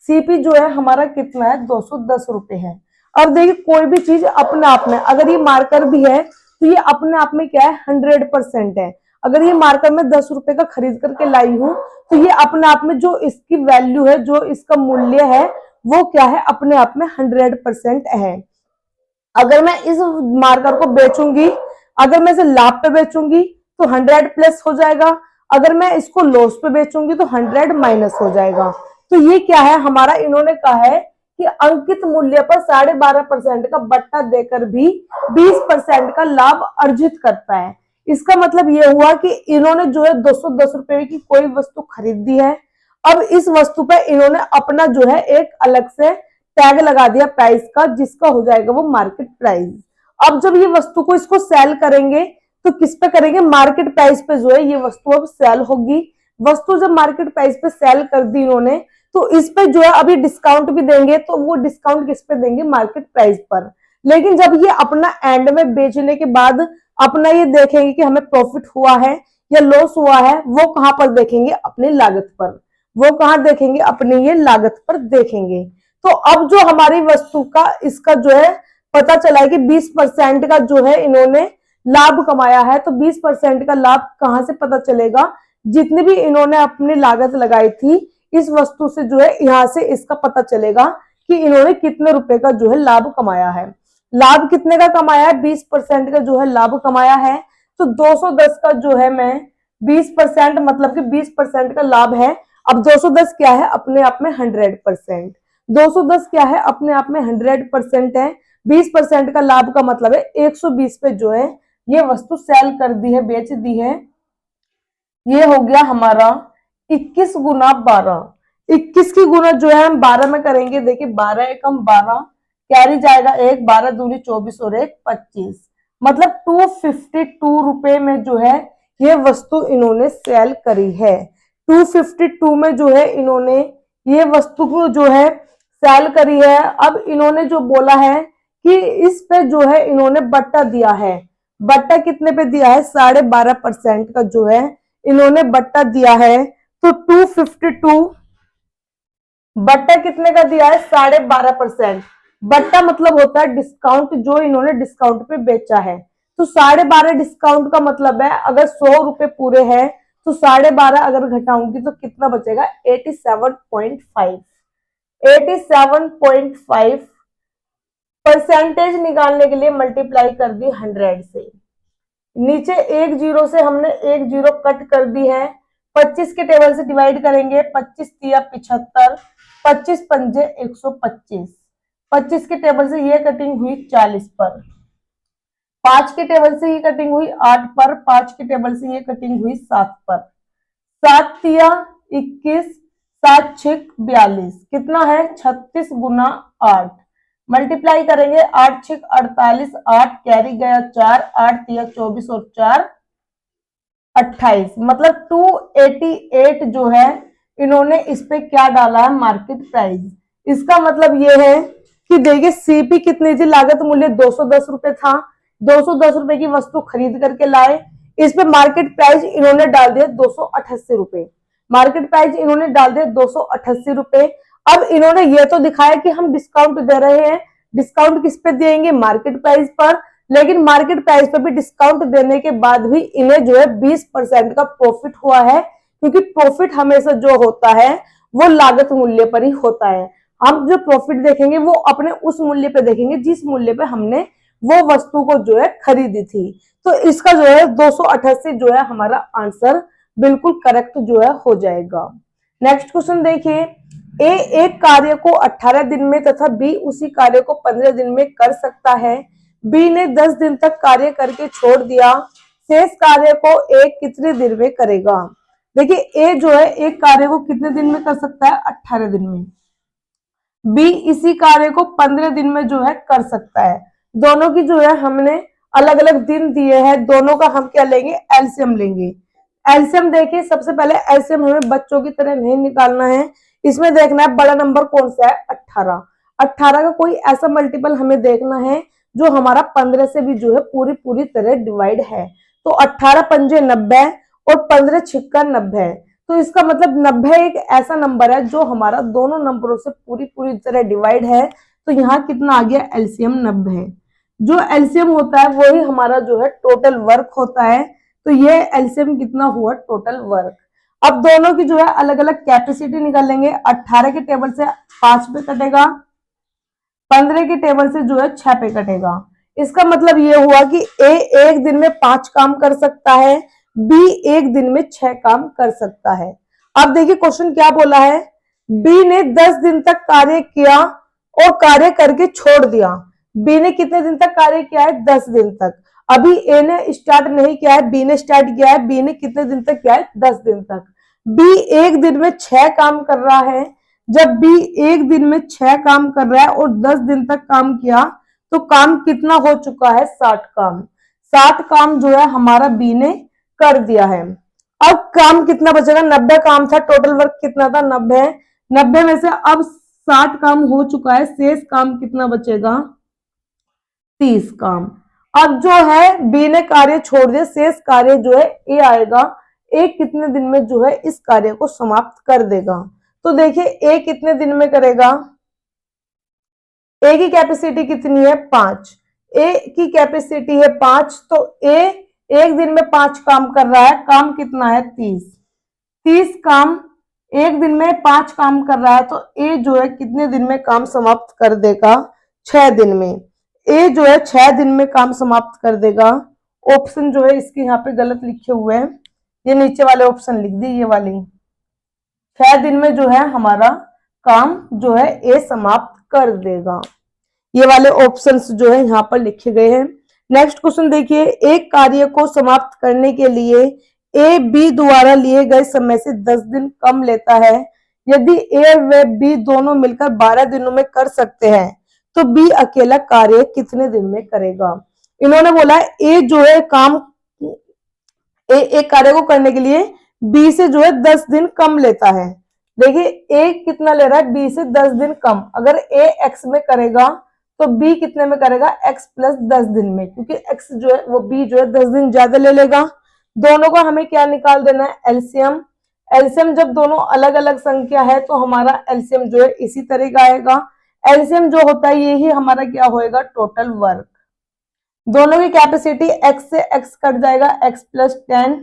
सीपी जो है हमारा कितना है 210 रुपए है। अब देखिए कोई भी चीज अपने आप में, अगर ये मार्कर भी है तो ये अपने आप में क्या है 100% है। अगर ये मार्कर में 10 रुपए का खरीद करके लाई हूं तो ये अपने आप में जो इसकी वैल्यू है, जो इसका मूल्य है, वो क्या है अपने आप में 100% है। अगर मैं इस मार्कर को बेचूंगी, अगर मैं इसे लाभ पे बेचूंगी तो 100 प्लस हो जाएगा, अगर मैं इसको लॉस पे बेचूंगी तो 100 माइनस हो जाएगा। तो ये क्या है हमारा, इन्होंने कहा है कि अंकित मूल्य पर 12.5% का बट्टा देकर भी 20% का लाभ अर्जित करता है। इसका मतलब ये हुआ कि इन्होंने जो है 210 रुपए की कोई वस्तु खरीदी है, अब इस वस्तु पे इन्होंने अपना जो है एक अलग से टैग लगा दिया प्राइस का, जिसका हो जाएगा वो मार्केट प्राइस। अब जब ये वस्तु को इसको सेल करेंगे तो किस पे करेंगे, मार्केट प्राइस पे जो है ये वस्तु अब सेल होगी। वस्तु जब मार्केट प्राइस पे सेल कर दी इन्होंने, तो इस पे जो है अभी डिस्काउंट भी देंगे, तो वो डिस्काउंट किस पे देंगे, मार्केट प्राइस पर। लेकिन जब ये अपना एंड में बेचने के बाद अपना ये देखेंगे कि हमें प्रॉफिट हुआ है या लॉस हुआ है, वो कहां पर देखेंगे, अपनी लागत पर। वो कहां देखेंगे, अपनी ये लागत पर देखेंगे। तो अब जो हमारी वस्तु का इसका जो है पता चला है कि 20% का जो है इन्होंने लाभ कमाया है, तो 20% का लाभ कहां से पता चलेगा, जितनी भी इन्होंने अपनी लागत लगाई थी इस वस्तु से जो है यहां से इसका पता चलेगा कि इन्होंने कितने रुपए का जो है लाभ कमाया है। लाभ कितने का कमाया है? 20% का जो है लाभ कमाया है। तो 210 का जो है मैं 20% मतलब कि 20% का लाभ है। अब 210 क्या है? अपने आप में 100%। 210 क्या है? अपने आप में 100% है। 20% का लाभ का मतलब है 120 पे जो है ये वस्तु सेल कर दी है, बेच दी है। ये हो गया हमारा 21 गुना 12। 21 की गुना जो है हम 12 में करेंगे। देखिए 12 एकम 12, कैरी जाएगा एक, 12 दूनी 24 और एक 25, मतलब 252 रुपए में जो है ये वस्तु इन्होंने सेल करी है। 252 में जो है इन्होंने ये वस्तु को जो है सेल करी है। अब इन्होंने जो बोला है कि इस पे जो है इन्होंने बट्टा दिया है। बट्टा कितने पे दिया है? 12.5% का जो है इन्होंने बट्टा दिया है। तो 252 बट्टा कितने का दिया है? 12.5%। बट्टा मतलब होता है डिस्काउंट, जो इन्होंने डिस्काउंट पे बेचा है। तो 12.5 डिस्काउंट का मतलब है अगर 100 रुपए पूरे हैं तो 12.5 अगर घटाऊंगी तो कितना बचेगा? 87.5। 87.5 परसेंटेज निकालने के लिए मल्टीप्लाई कर दी 100 से। नीचे एक जीरो से हमने एक जीरो कट कर दी है। 25 के टेबल से डिवाइड करेंगे। 25 तिया 75, 25 पंजे 125। 25 के टेबल से ये कटिंग हुई 40 पर। 5 के टेबल से ये कटिंग हुई 8 पर। 5 के टेबल से ये कटिंग हुई 7 पर। 7 तिया 21, 7 छिक 42, कितना है? 36 गुना 8। मल्टीप्लाई करेंगे। 8 छिक 48, 8 कैरी गया 4, 8 तिया 24 और 4 28, मतलब 288 जो है इन्होंने इस पे क्या डाला है? Market price. इसका मतलब ये है कि देखिए सीपी कितनी थी? लागत मूल्य 210 रुपए था। 210 रुपए की वस्तु खरीद करके लाए। इस पे मार्केट प्राइस इन्होंने डाल दिया 288 रुपए। मार्केट प्राइस इन्होंने डाल दिया 288 रुपए। अब इन्होंने ये तो दिखाया कि हम डिस्काउंट दे रहे हैं। डिस्काउंट किस पे देंगे? मार्केट प्राइस पर। लेकिन मार्केट प्राइस पर भी डिस्काउंट देने के बाद भी इन्हें जो है 20% का प्रॉफिट हुआ है, क्योंकि प्रॉफिट हमेशा जो होता है वो लागत मूल्य पर ही होता है। हम जो प्रॉफिट देखेंगे वो अपने उस मूल्य पे देखेंगे जिस मूल्य पे हमने वो वस्तु को जो है खरीदी थी। तो इसका जो है 288 जो है हमारा आंसर बिल्कुल करेक्ट जो है हो जाएगा। नेक्स्ट क्वेश्चन देखिए। ए एक कार्य को 18 दिन में तथा बी उसी कार्य को 15 दिन में कर सकता है। बी ने 10 दिन तक कार्य करके छोड़ दिया। शेष कार्य को ए कितने दिन में करेगा? देखिए ए जो है एक कार्य को कितने दिन में कर सकता है? 18 दिन में। बी इसी कार्य को 15 दिन में जो है कर सकता है। दोनों की जो है हमने अलग अलग दिन दिए हैं। दोनों का हम क्या लेंगे? एलसीएम लेंगे। एलसीएम देखिए, सबसे पहले एलसीएम हमें बच्चों की तरह नहीं निकालना है। इसमें देखना है बड़ा नंबर कौन सा है? 18। 18 का कोई ऐसा मल्टीपल हमें देखना है जो हमारा 15 से भी जो है पूरी पूरी तरह डिवाइड है। तो 18 पंजे 90 और 15 छिक्का 90। तो इसका मतलब 90 एक ऐसा नंबर है जो हमारा दोनों नंबरों से पूरी पूरी तरह डिवाइड है। तो यहाँ कितना आ गया? एलसीएम 90। जो एलसीएम होता है वही हमारा जो है टोटल वर्क होता है। तो ये एलसीएम कितना हुआ? Total work. अब दोनों की जो है अलग अलग कैपेसिटी निकालेंगे। 18 के टेबल से 5 पे कटेगा, 15 के टेबल से जो है 6 पे कटेगा। इसका मतलब ये हुआ कि ए एक दिन में 5 काम कर सकता है, बी एक दिन में 6 काम कर सकता है। अब देखिए क्वेश्चन क्या बोला है। बी ने 10 दिन तक कार्य किया और कार्य करके छोड़ दिया। बी ने कितने दिन तक कार्य किया है? 10 दिन तक। अभी ए ने स्टार्ट नहीं किया है, बी ने स्टार्ट किया है। बी ने कितने दिन तक किया है? 10 दिन तक। बी एक दिन में 6 काम कर रहा है। जब बी एक दिन में 6 काम कर रहा है और 10 दिन तक काम किया तो काम कितना हो चुका है? 60 काम। 60 काम जो है हमारा बी ने कर दिया है। अब काम कितना बचेगा? 90 काम था। टोटल वर्क कितना था? 90। 90 में से अब 60 काम हो चुका है, शेष काम कितना बचेगा? 30 काम। अब जो है बी ने कार्य छोड़ दिया, शेष कार्य जो है ए आएगा। ए कितने दिन में जो है इस कार्य को समाप्त कर देगा? तो देखिए ए कितने दिन में करेगा? ए की कैपेसिटी कितनी है? 5। ए की कैपेसिटी है 5, तो ए एक दिन में 5 काम कर रहा है। काम कितना है? 30। 30 काम एक दिन में 5 काम कर रहा है, तो ए जो है कितने दिन में काम समाप्त कर देगा? 6 दिन में। ए जो है 6 दिन में काम समाप्त कर देगा। ऑप्शन जो है इसके यहाँ पे गलत लिखे हुए हैं, ये नीचे वाले ऑप्शन लिख दी, ये वाली। 6 दिन में जो है हमारा काम जो है ए समाप्त कर देगा। ये वाले ऑप्शंस जो है यहाँ पर लिखे गए हैं। नेक्स्ट क्वेश्चन देखिए, एक कार्य को समाप्त करने के लिए ए बी द्वारा लिए गए समय से 10 दिन कम लेता है। यदि ए व बी दोनों मिलकर 12 दिनों में कर सकते हैं, तो बी अकेला कार्य कितने दिन में करेगा? इन्होंने बोला ए जो है काम एक कार्य को करने के लिए बी से जो है 10 दिन कम लेता है। देखिए ए कितना ले रहा है? बी से 10 दिन कम। अगर ए एक्स में करेगा तो बी कितने में करेगा? एक्स प्लस 10 दिन में, क्योंकि एक्स जो है वो बी जो है 10 दिन ज्यादा ले लेगा। दोनों का हमें क्या निकाल देना है? एलसीएम। एलसीएम जब दोनों अलग अलग संख्या है तो हमारा एलसीएम जो है इसी तरह का आएगा। एलसीएम जो होता है यही हमारा क्या होएगा? Total work. दोनों की कैपेसिटी x से x कट जाएगा, x प्लस 10,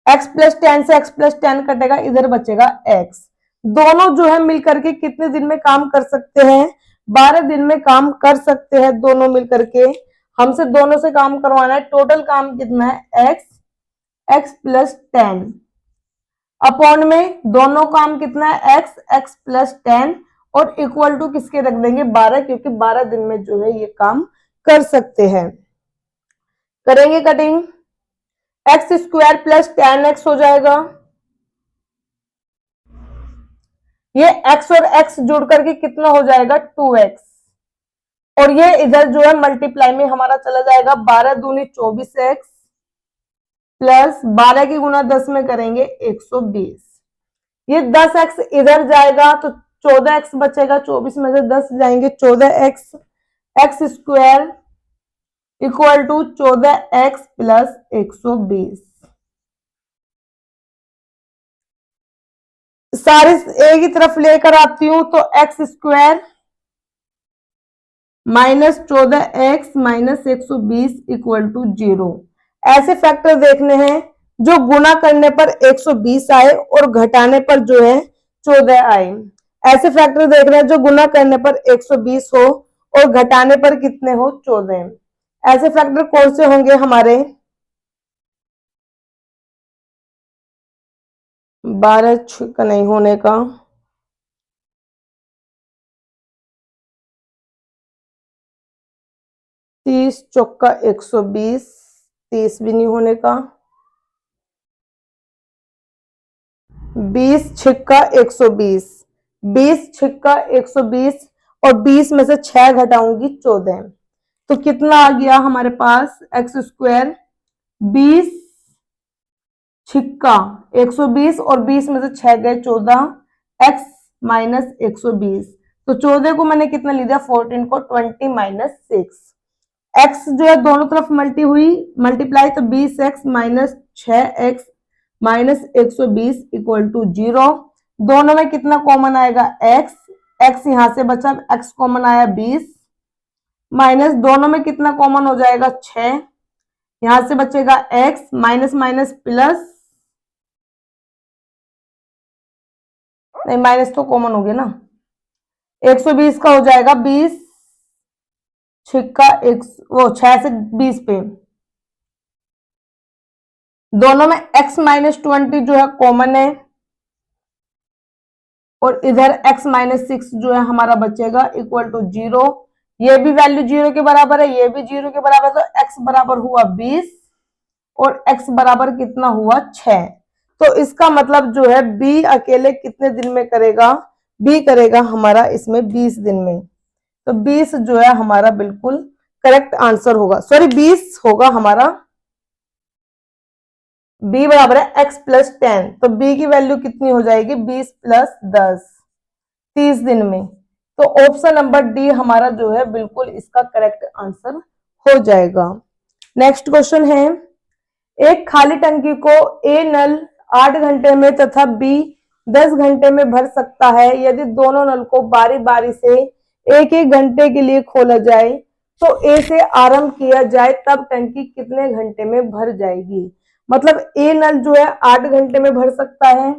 x प्लस 10 से x प्लस 10 कटेगा, इधर बचेगा x। दोनों जो है मिलकर के कितने दिन में काम कर सकते हैं? 12 दिन में काम कर सकते हैं दोनों मिलकर के। हमसे दोनों से काम करवाना है। टोटल काम कितना है? x प्लस 10 अपॉन में दोनों काम कितना है? x प्लस 10 और इक्वल टू किसके रख देंगे? 12, क्योंकि 12 दिन में जो है ये काम कर सकते हैं। करेंगे cutting, x square plus 10x हो जाएगा। ये x और x जुड़ करके कितना हो जाएगा? 2x। और ये इधर जो है मल्टीप्लाई में हमारा चला जाएगा, 12 दूनी 24x प्लस 12 की गुना 10 में करेंगे 120। ये 10x इधर जाएगा तो 14x बचेगा, 24 में से 10 जाएंगे 14x। X square equal to 14x plus 120। सारे एक ही तरफ लेकर आती हूं तो x square minus 14x minus 120 equal to 0। ऐसे फैक्टर देखने हैं जो गुना करने पर 120 आए और घटाने पर जो है 14 आए। ऐसे फैक्टर देख रहे हैं जो गुना करने पर 120 हो और घटाने पर कितने हो? 14। ऐसे फैक्टर कौन से होंगे हमारे? 12 का नहीं होने का, 30 चौका 120, 30 भी नहीं होने का, 20 छिक्का 120, 20 छिक्का 120 और 20 में से 6 घटाऊंगी 14। तो कितना आ गया हमारे पास? एक्स स्क्वायर 20 छिक्का 120 और 20 में से 6 गए 14, एक्स माइनस 120। तो 14 को मैंने कितना लिया? 14 को 20 माइनस 6। एक्स जो है दोनों तरफ मल्टीप्लाई तो 20x minus 6x minus 120 equal to 0। दोनों में कितना कॉमन आएगा? x। x यहां से बचा, x कॉमन आया 20 माइनस दोनों में कितना कॉमन हो जाएगा? 6। यहां से बचेगा x माइनस माइनस प्लस, नहीं माइनस तो कॉमन हो गया ना, 120 का हो जाएगा 20 छिक्का वो 6 से 20 पे। दोनों में x माइनस 20 जो है कॉमन है और इधर x माइनस 6 जो है हमारा बचेगा इक्वल टू 0। ये भी वैल्यू 0 के बराबर है, ये भी 0 के बराबर, तो x बराबर हुआ 20 और x बराबर कितना हुआ? 6। तो इसका मतलब जो है b अकेले कितने दिन में करेगा? b करेगा हमारा इसमें 20 दिन में। तो 20 जो है हमारा बिल्कुल करेक्ट आंसर होगा, सॉरी 20 होगा हमारा। b बराबर है x प्लस 10, तो b की वैल्यू कितनी हो जाएगी? 20 प्लस 10, 30 दिन में। तो ऑप्शन नंबर डी हमारा जो है बिल्कुल इसका करेक्ट आंसर हो जाएगा। नेक्स्ट क्वेश्चन है, एक खाली टंकी को ए नल 8 घंटे में तथा बी 10 घंटे में भर सकता है। यदि दोनों नल को बारी बारी से एक एक घंटे के लिए खोला जाए तो ए से आरंभ किया जाए तब टंकी कितने घंटे में भर जाएगी? मतलब ए नल जो है 8 घंटे में भर सकता है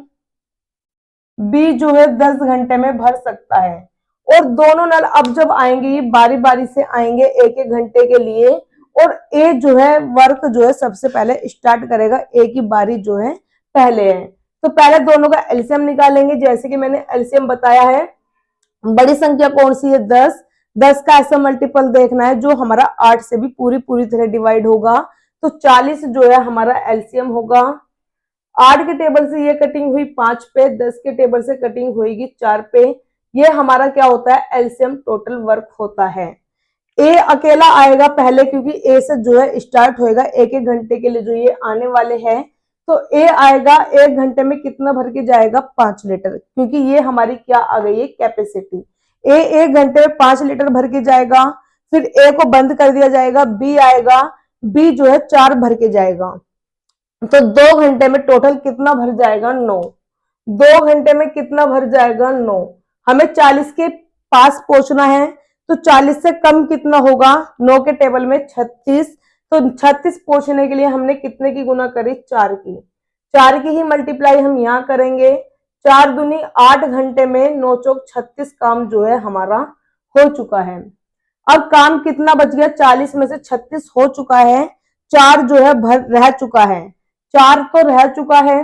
बी जो है 10 घंटे में भर सकता है। और दोनों नल अब जब आएंगे ये बारी बारी से आएंगे एक एक घंटे के लिए, और ए जो है वर्क जो है सबसे पहले स्टार्ट करेगा, ए की बारी जो है पहले है। तो पहले दोनों का एलसीएम निकालेंगे, जैसे कि मैंने एलसीएम बताया है। बड़ी संख्या कौन सी है? 10। 10 का ऐसा मल्टीपल देखना है जो हमारा 8 से भी पूरी पूरी तरह डिवाइड होगा। तो 40 जो है हमारा एलसीएम होगा। 8 के टेबल से ये कटिंग हुई 5 पे, 10 के टेबल से कटिंग होगी 4 पे। ये हमारा क्या होता है? एलसीएम टोटल वर्क होता है। ए अकेला आएगा पहले, क्योंकि ए से जो है स्टार्ट होएगा एक एक घंटे के लिए जो ये आने वाले हैं। तो ए आएगा, एक घंटे में कितना भर के जाएगा? 5 लीटर, क्योंकि ये हमारी क्या आ गई है? कैपेसिटी। ए एक घंटे में 5 लीटर भर के जाएगा। फिर ए को बंद कर दिया जाएगा, बी आएगा, बी जो है 4 भर के जाएगा। तो 2 घंटे में टोटल कितना भर जाएगा? 9। 2 घंटे में कितना भर जाएगा? 9। हमें 40 के पास पहुंचना है, तो 40 से कम कितना होगा? 9 के टेबल में 36। तो 36 पहुंचने के लिए हमने कितने की गुना करी? 4 की। 4 की ही मल्टीप्लाई हम यहां करेंगे। 4 दूनी 8 घंटे में 9 चौक 36 काम जो है हमारा हो चुका है। अब काम कितना बच गया? 40 में से 36 हो चुका है, 4 जो है भर रह चुका है। 4 तो रह चुका है,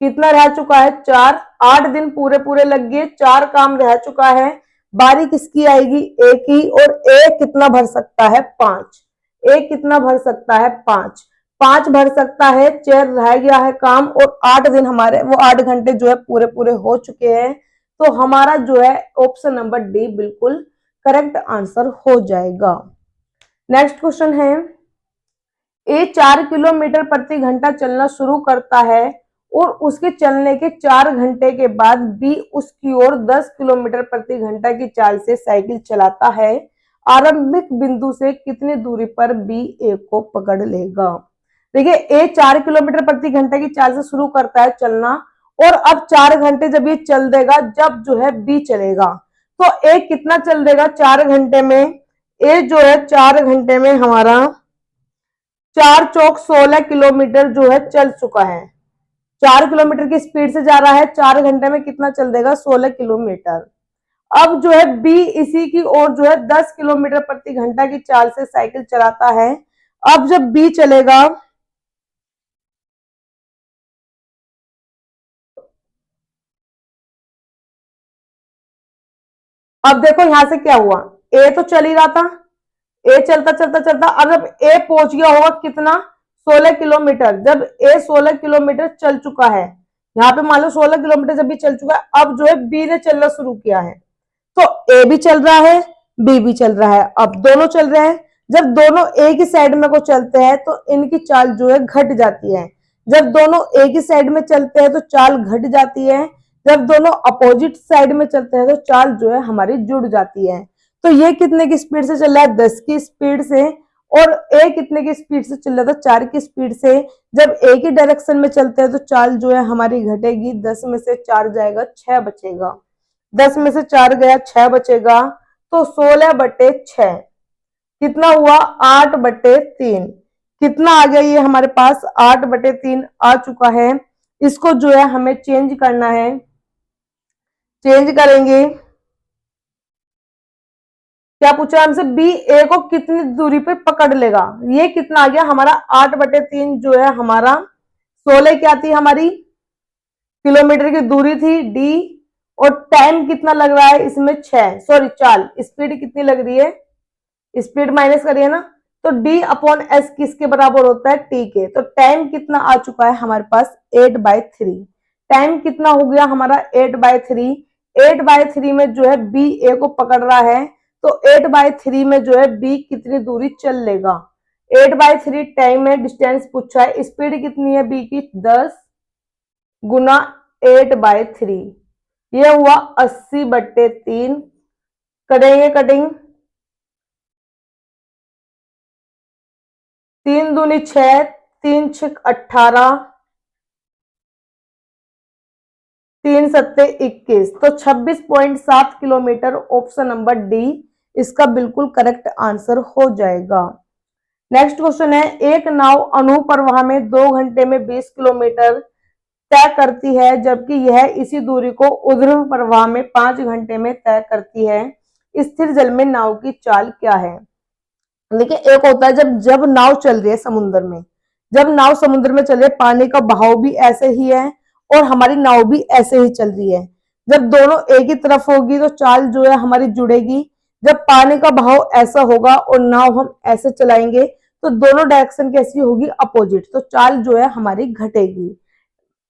कितना रह चुका है? 4। 8 दिन पूरे पूरे लग गए, 4 काम रह चुका है। बारी किसकी आएगी? ए की। और ए कितना भर सकता है? 5। ए कितना भर सकता है? 5। 5 भर सकता है, 4 रह गया है काम, और 8 दिन हमारे वो 8 घंटे जो है पूरे पूरे हो चुके हैं। तो हमारा जो है ऑप्शन नंबर डी बिल्कुल करेक्ट आंसर हो जाएगा। नेक्स्ट क्वेश्चन है, ए 4 किलोमीटर प्रति घंटा चलना शुरू करता है और उसके चलने के 4 घंटे के बाद बी उसकी ओर 10 किलोमीटर प्रति घंटा की चाल से साइकिल चलाता है। आरंभिक बिंदु से कितनी दूरी पर बी ए को पकड़ लेगा? देखिए, ए 4 किलोमीटर प्रति घंटा की चाल से शुरू करता है चलना, और अब 4 घंटे जब ये चल देगा, जब जो है बी चलेगा, तो ए कितना चल देगा 4 घंटे में? ए जो है 4 घंटे में हमारा 4 चौक 16 किलोमीटर जो है चल चुका है। 4 किलोमीटर की स्पीड से जा रहा है, 4 घंटे में कितना चल देगा? 16 किलोमीटर। अब जो है बी इसी की ओर जो है 10 किलोमीटर प्रति घंटा की चाल से साइकिल चलाता है। अब जब बी चलेगा, अब देखो यहां से क्या हुआ, ए तो चल ही रहा था, ए चलता चलता चलता, अब जब ए पहुंच गया होगा कितना? 16 किलोमीटर। जब ए 16 किलोमीटर चल चुका है, यहाँ पे मान लो 16 किलोमीटर जब भी चल चुका है, अब जो है बी ने चलना शुरू किया है। तो ए भी चल रहा है, बी भी चल रहा है, अब दोनों चल रहे हैं। जब दोनों एक ही साइड में को चलते हैं तो इनकी चाल जो है घट जाती है। जब दोनों एक ही साइड में चलते हैं तो चाल घट जाती है। जब दोनों अपोजिट साइड में चलते हैं तो चाल जो है हमारी जुड़ जाती है। तो ये कितने की स्पीड से चल रहा है? 10 की स्पीड से। और ए कितने की स्पीड से चल रहा था? 4 की स्पीड से। जब एक ही डायरेक्शन में चलते हैं तो चाल जो है हमारी घटेगी, 10 में से 4 जाएगा, 6 बचेगा। 10 में से 4 गया, 6 बचेगा। तो 16/6 कितना हुआ? 8/3। कितना आ गया ये हमारे पास? 8/3 आ चुका है। इसको जो है हमें चेंज करना है, चेंज करेंगे। क्या पूछा हमसे? बी ए को कितनी दूरी पे पकड़ लेगा? ये कितना आ गया हमारा? 8/3 जो है हमारा 16 क्या थी हमारी? किलोमीटर की दूरी थी डी। और टाइम कितना लग रहा है इसमें? 6, सॉरी चाल। स्पीड कितनी लग रही है? स्पीड माइनस करिए ना, तो डी अपॉन एस किसके बराबर होता है? टी के। तो टाइम कितना आ चुका है हमारे पास? 8/3। टाइम कितना हो गया हमारा? 8/3। 8/3 में जो है बी ए को पकड़ रहा है, तो 8/3 में जो है बी कितनी दूरी चल लेगा? 8/3 टाइम है, डिस्टेंस पूछा है। स्पीड कितनी है बी की? 10 गुना 8/3, ये हुआ 80/3। करेंगे कटिंग, 3 दूनी 6, 3 6 18, 3 सत्ते 21, तो 26.7 किलोमीटर। ऑप्शन नंबर डी इसका बिल्कुल करेक्ट आंसर हो जाएगा। नेक्स्ट क्वेश्चन है, एक नाव अनुप्रवाह में 2 घंटे में 20 किलोमीटर तय करती है, जबकि यह इसी दूरी को ऊर्ध्व प्रवाह में 5 घंटे में तय करती है। स्थिर जल में नाव की चाल क्या है? देखिए, एक होता है जब जब नाव चल रही है समुद्र में, जब नाव समुद्र में चल रही है, पानी का बहाव भी ऐसे ही है और हमारी नाव भी ऐसे ही चल रही है। जब दोनों एक ही तरफ होगी तो चाल जो है हमारी जुड़ेगी। जब पानी का बहाव ऐसा होगा और नाव हम ऐसे चलाएंगे तो दोनों डायरेक्शन कैसी होगी? अपोजिट, तो चाल जो है हमारी घटेगी।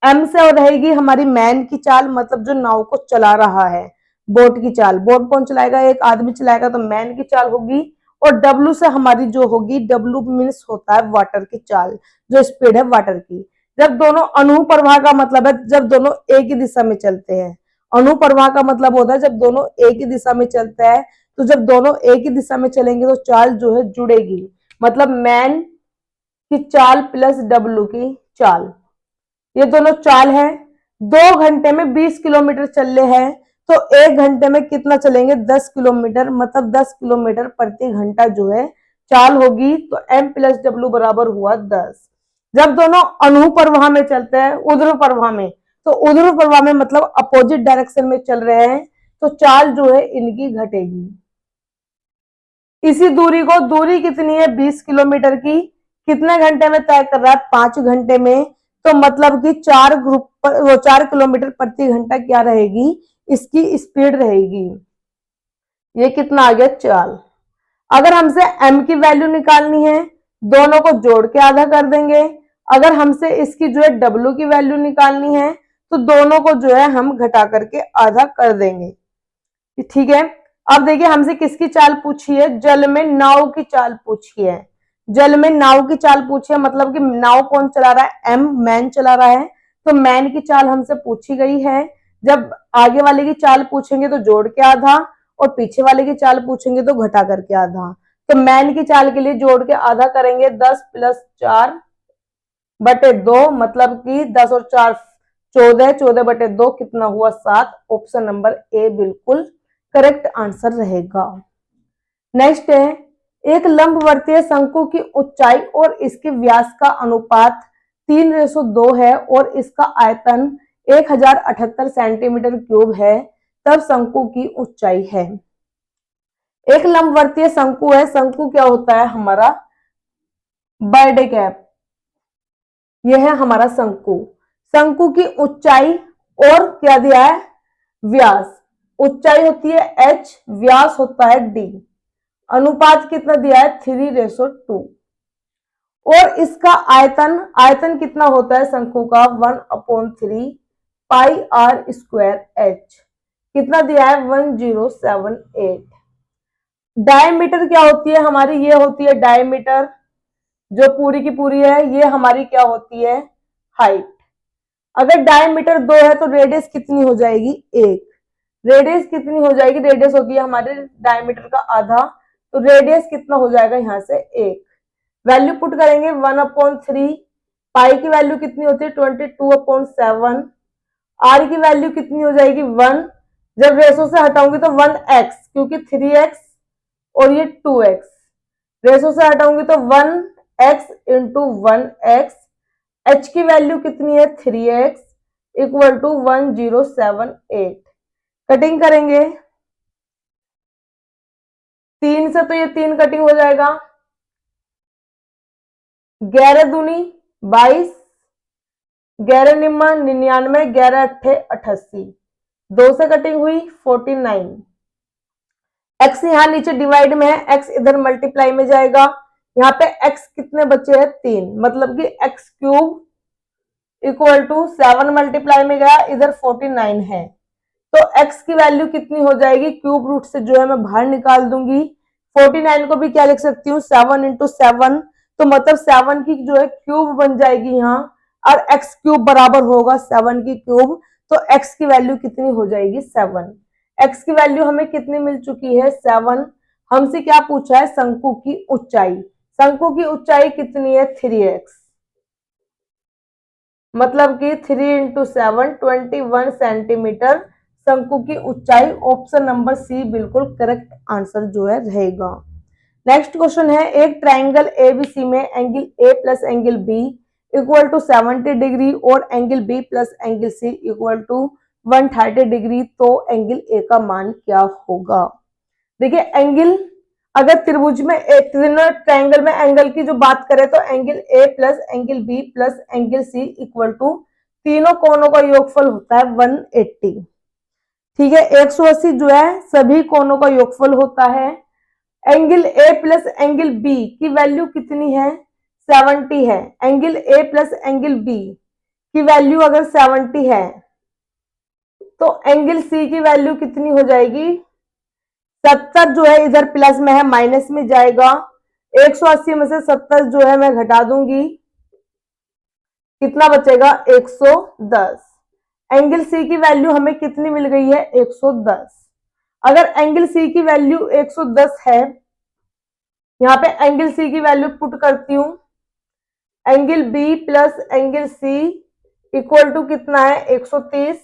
एम से रहेगी हमारी मैन की चाल, मतलब जो नाव को चला रहा है, बोट की चाल। बोट कौन चलाएगा? एक आदमी चलाएगा, तो मैन की चाल होगी। और डब्ल्यू से हमारी जो होगी, डब्ल्यू मीन्स होता है वाटर की चाल, जो स्पीड है वाटर की। जब दोनों अनुप्रवाह का मतलब है जब दोनों एक ही दिशा में चलते हैं। अनुप्रवाह का मतलब होता है जब दोनों एक ही दिशा में चलते हैं। तो जब दोनों एक ही दिशा में चलेंगे तो चाल जो है जुड़ेगी, मतलब मैन की चाल प्लस डब्ल्यू की चाल, ये दोनों चाल है। 2 घंटे में 20 किलोमीटर चल रहे हैं, तो 1 घंटे में कितना चलेंगे? 10 किलोमीटर, मतलब 10 किलोमीटर प्रति घंटा जो है चाल होगी। तो m प्लस डब्ल्यू बराबर हुआ 10। जब दोनों अनुप्रवाह में चलते हैं, ऊर्ध्व प्रवाह में, तो ऊर्ध्व प्रवाह में मतलब अपोजिट डायरेक्शन में चल रहे हैं, तो चाल जो है इनकी घटेगी। इसी दूरी को, दूरी कितनी है? 20 किलोमीटर की, कितने घंटे में तय कर रहा है? 5 घंटे में। तो मतलब कि 4 किलोमीटर प्रति घंटा क्या रहेगी? इसकी स्पीड रहेगी। ये कितना आ गया? चाल। अगर हमसे m की वैल्यू निकालनी है, दोनों को जोड़ के आधा कर देंगे। अगर हमसे इसकी जो है w की वैल्यू निकालनी है, तो दोनों को जो है हम घटा करके आधा कर देंगे। ठीक है। अब देखिए, हमसे किसकी चाल पूछी है? जल में नाव की चाल पूछी है। जल में नाव की चाल पूछी है, मतलब कि नाव कौन चला रहा है? एम, मैन चला रहा है। तो मैन की चाल हमसे पूछी गई है। जब आगे वाले की चाल पूछेंगे तो जोड़ के आधा, और पीछे वाले की चाल पूछेंगे तो घटा करके आधा। तो मैन की चाल के लिए जोड़ के आधा करेंगे, 10 प्लस 4 बटे 2, मतलब कि 10 और 4 14, 14 बटे 2 कितना हुआ? 7। ऑप्शन नंबर ए बिल्कुल करेक्ट आंसर रहेगा। नेक्स्ट है, एक लंबवर्तीय शंकु की ऊंचाई और इसके व्यास का अनुपात 3:2 है और इसका आयतन 1078 सेंटीमीटर क्यूब है, तब शंकु की ऊंचाई है। एक लंबवर्तीय शंकु है। शंकु क्या होता है? हमारा बर्थडे कैप। यह है हमारा शंकु। शंकु की ऊंचाई और क्या दिया है? व्यास। ऊंचाई होती है h, व्यास होता है d। अनुपात कितना दिया है? 3:2। और इसका आयतन, आयतन कितना होता है शंकु का? 1/3 पाई आर स्क्वायर h। कितना दिया है? 1078। डायमीटर क्या होती है हमारी? ये होती है डायमीटर, जो पूरी की पूरी है। ये हमारी क्या होती है? हाइट। अगर डायमीटर 2 है तो रेडियस कितनी हो जाएगी? 1। रेडियस कितनी हो जाएगी? रेडियस होती है हमारे डायमीटर का आधा, तो रेडियस कितना हो जाएगा यहां से? 1। वैल्यू पुट करेंगे 1/3। पाई की वैल्यू कितनी होती है? 22/7। आर की वैल्यू कितनी हो जाएगी? 1। जब रेशो से हटाऊंगी तो 1x, क्योंकि 3x और ये 2x। रेशो से हटाऊंगी तो 1x इंटू 1x। h की वैल्यू कितनी है? 3x equal to 1078। कटिंग करेंगे 3 से, तो ये 3 कटिंग हो जाएगा। 11 दूनी 22, 11 निम्मा 99, 11 अट्ठे 88। 2 से कटिंग हुई 49। x यहाँ नीचे डिवाइड में है, x इधर मल्टीप्लाई में जाएगा। यहाँ पे x कितने बचे हैं? 3, मतलब कि x cube equal to 7 multiply में गया, इधर 49 है। तो x की वैल्यू कितनी हो जाएगी? क्यूब रूट से जो है मैं बाहर निकाल दूंगी। 49 को भी क्या लिख सकती हूँ? 7 इंटू 7, तो मतलब 7 की जो है क्यूब बन जाएगी यहाँ, और x क्यूब बराबर होगा 7 की क्यूब। तो x की वैल्यू कितनी हो जाएगी? 7। x की वैल्यू हमें कितनी मिल चुकी है? 7। हमसे क्या पूछा है? शंकु की ऊंचाई। शंकु की ऊंचाई कितनी है? 3x, मतलब कि 3 इंटू 7 21 सेंटीमीटर शंकु की ऊंचाई। ऑप्शन नंबर सी बिल्कुल करेक्ट आंसर जो है रहेगा। नेक्स्ट क्वेश्चन है, एक ट्राइंगल एबीसी में angle A plus angle B equal to 70 degree और angle B plus angle C equal to 130 degree, तो एंगल ए का मान क्या होगा? देखिए एंगल, अगर त्रिभुज में ट्रायंगल में एंगल की जो बात करें तो angle A plus angle B plus angle C equal to तीनों कोणों का योगफल होता है 180। ठीक है, 180 जो है सभी कोणों का योगफल होता है। Angle A plus angle B की वैल्यू कितनी है? 70 है। Angle A plus angle B की वैल्यू अगर 70 है तो एंगल सी की वैल्यू कितनी हो जाएगी? 70 जो है इधर प्लस में है, माइनस में जाएगा। 180 में से 70 जो है मैं घटा दूंगी, कितना बचेगा? 110। एंगल सी की वैल्यू हमें कितनी मिल गई है? 110। अगर एंगल सी की वैल्यू 110 है, यहां पे एंगल सी की वैल्यू पुट करती हूं, angle B plus angle C equal to कितना है? 130।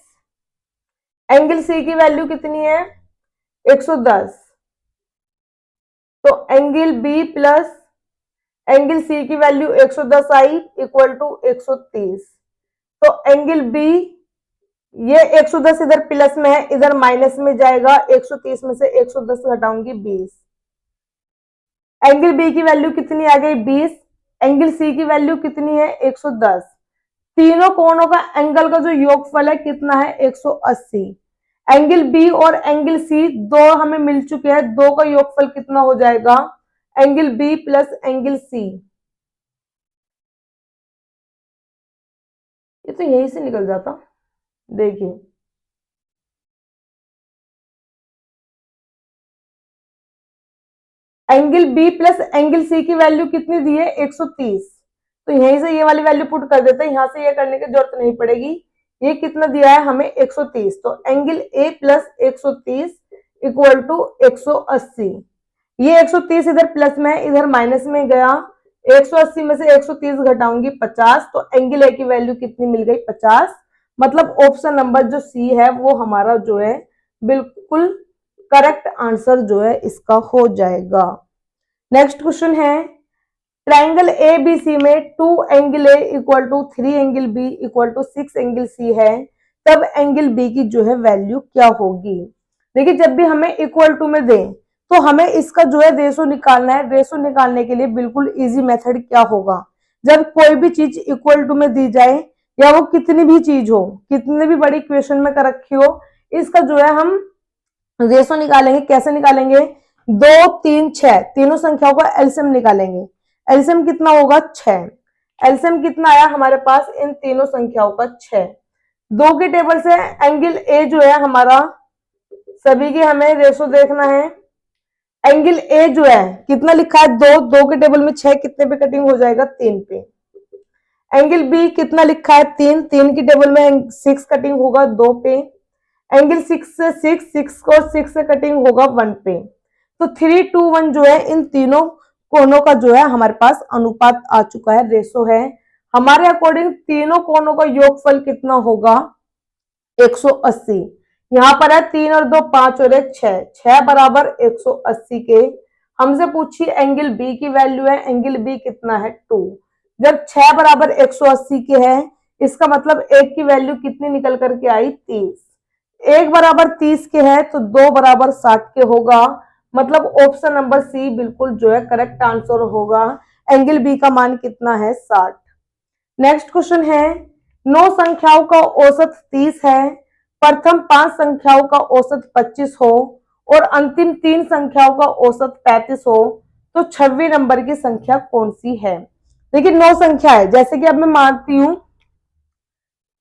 एंगल सी की वैल्यू कितनी है? 110। तो angle B plus angle C की वैल्यू 110 आई इक्वल टू 130। तो एंगल बी, ये 110 इधर प्लस में है, इधर माइनस में जाएगा। 130 में से 110 घटाऊंगी 20। एंगल बी की वैल्यू कितनी आ गई? 20। एंगल सी की वैल्यू कितनी है? 110। तीनों कोणों का एंगल का जो योगफल है कितना है? 180। एंगल बी और एंगल सी दो हमें मिल चुके हैं, दो का योगफल कितना हो जाएगा? Angle B plus angle C, ये तो यहीं से निकल जाता। देखिए angle B plus angle C की वैल्यू कितनी दी है? 130। तो यहीं से ये वाली वैल्यू पुट कर देते हैं, यहां से ये करने की जरूरत नहीं पड़ेगी। ये कितना दिया है हमें? 130। तो angle A plus 130 equal to 180। ये 130 इधर प्लस में है, इधर माइनस में गया। 180 में से 130 घटाऊंगी 50। तो एंगल ए की वैल्यू कितनी मिल गई? 50। मतलब ऑप्शन नंबर जो सी है वो हमारा जो है बिल्कुल करेक्ट आंसर जो है इसका हो जाएगा। नेक्स्ट क्वेश्चन है, ट्राइंगल ए बी सी में 2 angle A equal to 3 angle B equal to 6 angle C है, तब एंगल बी की जो है वैल्यू क्या होगी? देखिए जब भी हमें इक्वल टू में दें तो हमें इसका जो है रेशो निकालना है। रेशो निकालने के लिए बिल्कुल इजी मेथड क्या होगा? जब कोई भी चीज इक्वल टू में दी जाए या वो कितनी भी चीज हो, कितनी भी बड़ी क्वेश्चन में कर रखी हो, इसका जो है हम रेशो निकालेंगे। कैसे निकालेंगे? 2 3 6 तीनों संख्याओं का एलसीएम निकालेंगे। एलसीएम कितना होगा? 6। एलसीएम कितना आया हमारे पास इन तीनों संख्याओं का? 6। 2 के टेबल से एंगल ए जो है हमारा, सभी की हमें रेशो देखना है। एंगल ए जो है कितना लिखा है? 2। 2 के टेबल में 6 कितने पे कटिंग हो जाएगा? 3 पे। एंगल बी कितना लिखा है? 3। 3 की टेबल में 6 कटिंग होगा 2 पे। एंगल 6 से 6 को 6 से कटिंग होगा 1 पे। तो 3 2 1 जो है इन तीनों कोणों का जो है हमारे पास अनुपात आ चुका है, रेशो है। हमारे अकॉर्डिंग तीनों कोणों का योगफल कितना होगा? 180। यहां पर है 3 और 2 5 और 1 6, 6 बराबर 180 के। हमसे पूछी एंगल बी की वैल्यू है, एंगल बी कितना है? 2। जब 6 बराबर 180 के है, इसका मतलब एक की वैल्यू कितनी निकल करके आई? 30। 1 बराबर 30 के है तो 2 बराबर 60 के होगा। मतलब ऑप्शन नंबर सी बिल्कुल जो है करेक्ट आंसर होगा। एंगल बी का मान कितना है? 60। नेक्स्ट क्वेश्चन है, 9 संख्याओं का औसत 30 है, प्रथम 5 संख्याओं का औसत 25 हो और अंतिम 3 संख्याओं का औसत 35 हो, तो 26 नंबर की संख्या कौन सी है? देखिए 9 संख्या है, जैसे कि अब मैं मानती हूं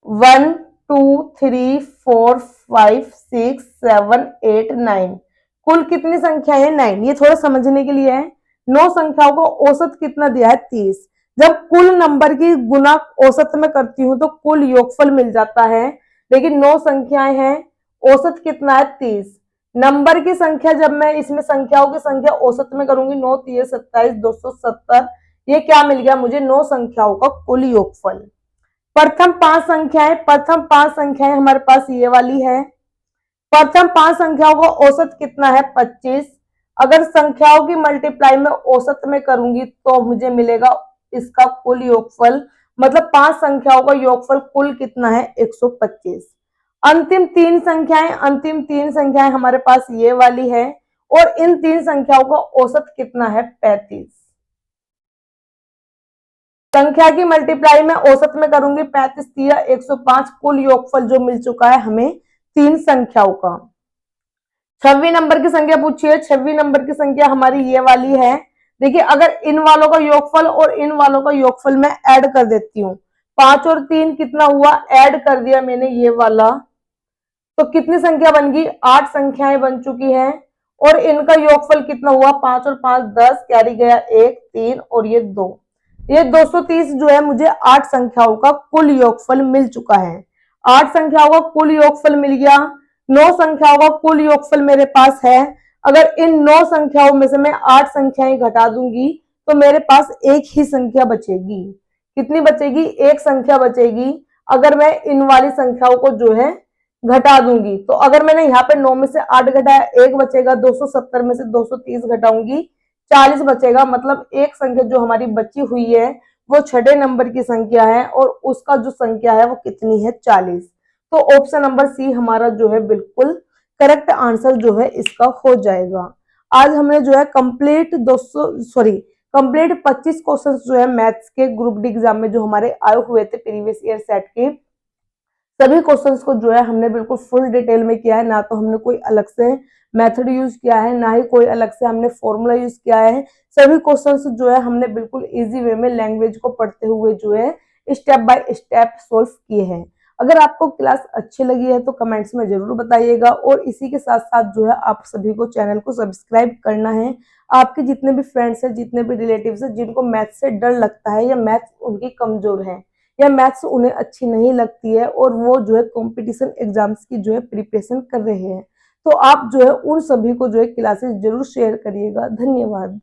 1 2 3 4 5 6 7 8 9, कुल कितनी संख्या है? 9। ये थोड़ा समझने के लिए है। 9 संख्याओं को औसत कितना दिया है? 30। जब कुल नंबर की गुना औसत में करती हूं तो कुल योगफल मिल जाता है, लेकिन 9 संख्याएं हैं, औसत कितना है? 30। नंबर की संख्या जब मैं इसमें संख्याओं की संख्या औसत में करूंगी, 9 3 27 270, ये क्या मिल गया मुझे? 9 संख्याओं का कुल योगफल। प्रथम 5 संख्याएं, प्रथम 5 संख्याएं हमारे पास ये वाली है। प्रथम 5 संख्याओं का औसत कितना है? 25। अगर संख्याओं की मल्टीप्लाई में औसत में करूंगी तो मुझे मिलेगा इसका कुल योगफल। मतलब 5 संख्याओं का योगफल कुल कितना है 125। अंतिम तीन संख्याएं हमारे पास ये वाली है और इन 3 संख्याओं का औसत कितना है 35। संख्या की मल्टीप्लाई मैं औसत में करूंगी, 35 तिया 105 कुल योगफल जो मिल चुका है हमें 3 संख्याओं का। 26 नंबर की संख्या पूछी है, 26 नंबर की संख्या हमारी ये वाली है। देखिए अगर इन वालों का योगफल और इन वालों का योगफल मैं ऐड कर देती हूँ, 5 और 3 कितना हुआ, ऐड कर दिया मैंने ये वाला, तो कितनी संख्या बन गई, 8 संख्याएं बन चुकी हैं। और इनका योगफल कितना हुआ, 5 और 5 10, कैरी गया 1 3 और ये 2, ये 230 जो है मुझे 8 संख्याओं का कुल योगफल मिल चुका है। 8 संख्याओं का कुल योगफल मिल गया। 9 संख्याओं का कुल योगफल मेरे पास है। अगर इन 9 संख्याओं में से मैं 8 संख्याएं घटा दूंगी तो मेरे पास एक ही संख्या बचेगी। कितनी बचेगी, एक संख्या बचेगी। अगर मैं इन वाली संख्याओं को जो है घटा दूंगी, तो अगर मैंने यहाँ पे 9 में से 8 घटाया, एक बचेगा, 270 में से 230 घटाऊंगी 40 बचेगा। मतलब एक संख्या जो हमारी बची हुई है वो छठे नंबर की संख्या है और उसका जो संख्या है वो कितनी है 40। तो ऑप्शन नंबर सी हमारा जो है बिल्कुल करेक्ट आंसर जो है इसका हो जाएगा। आज हमने जो है कंप्लीट 25 क्वेश्चन जो है मैथ्स के ग्रुप डी एग्जाम में जो हमारे आए हुए थे प्रीवियस ईयर सेट के, सभी क्वेश्चंस को जो है हमने बिल्कुल फुल डिटेल में किया है। ना तो हमने कोई अलग से मेथड यूज किया है, ना ही कोई अलग से हमने फॉर्मूला यूज किया है। सभी क्वेश्चंस जो है हमने बिल्कुल इजी वे में लैंग्वेज को पढ़ते हुए जो है स्टेप बाय स्टेप सोल्व किए हैं। अगर आपको क्लास अच्छी लगी है तो कमेंट्स में जरूर बताइएगा और इसी के साथ साथ जो है आप सभी को चैनल को सब्सक्राइब करना है। आपके जितने भी फ्रेंड्स हैं, जितने भी रिलेटिव्स हैं जिनको मैथ से डर लगता है या मैथ उनकी कमजोर है या मैथ्स उन्हें अच्छी नहीं लगती है और वो जो है कंपटीशन एग्जाम्स की जो है प्रिपरेशन कर रहे हैं, तो आप जो है उन सभी को जो है क्लासेस जरूर शेयर करिएगा। धन्यवाद।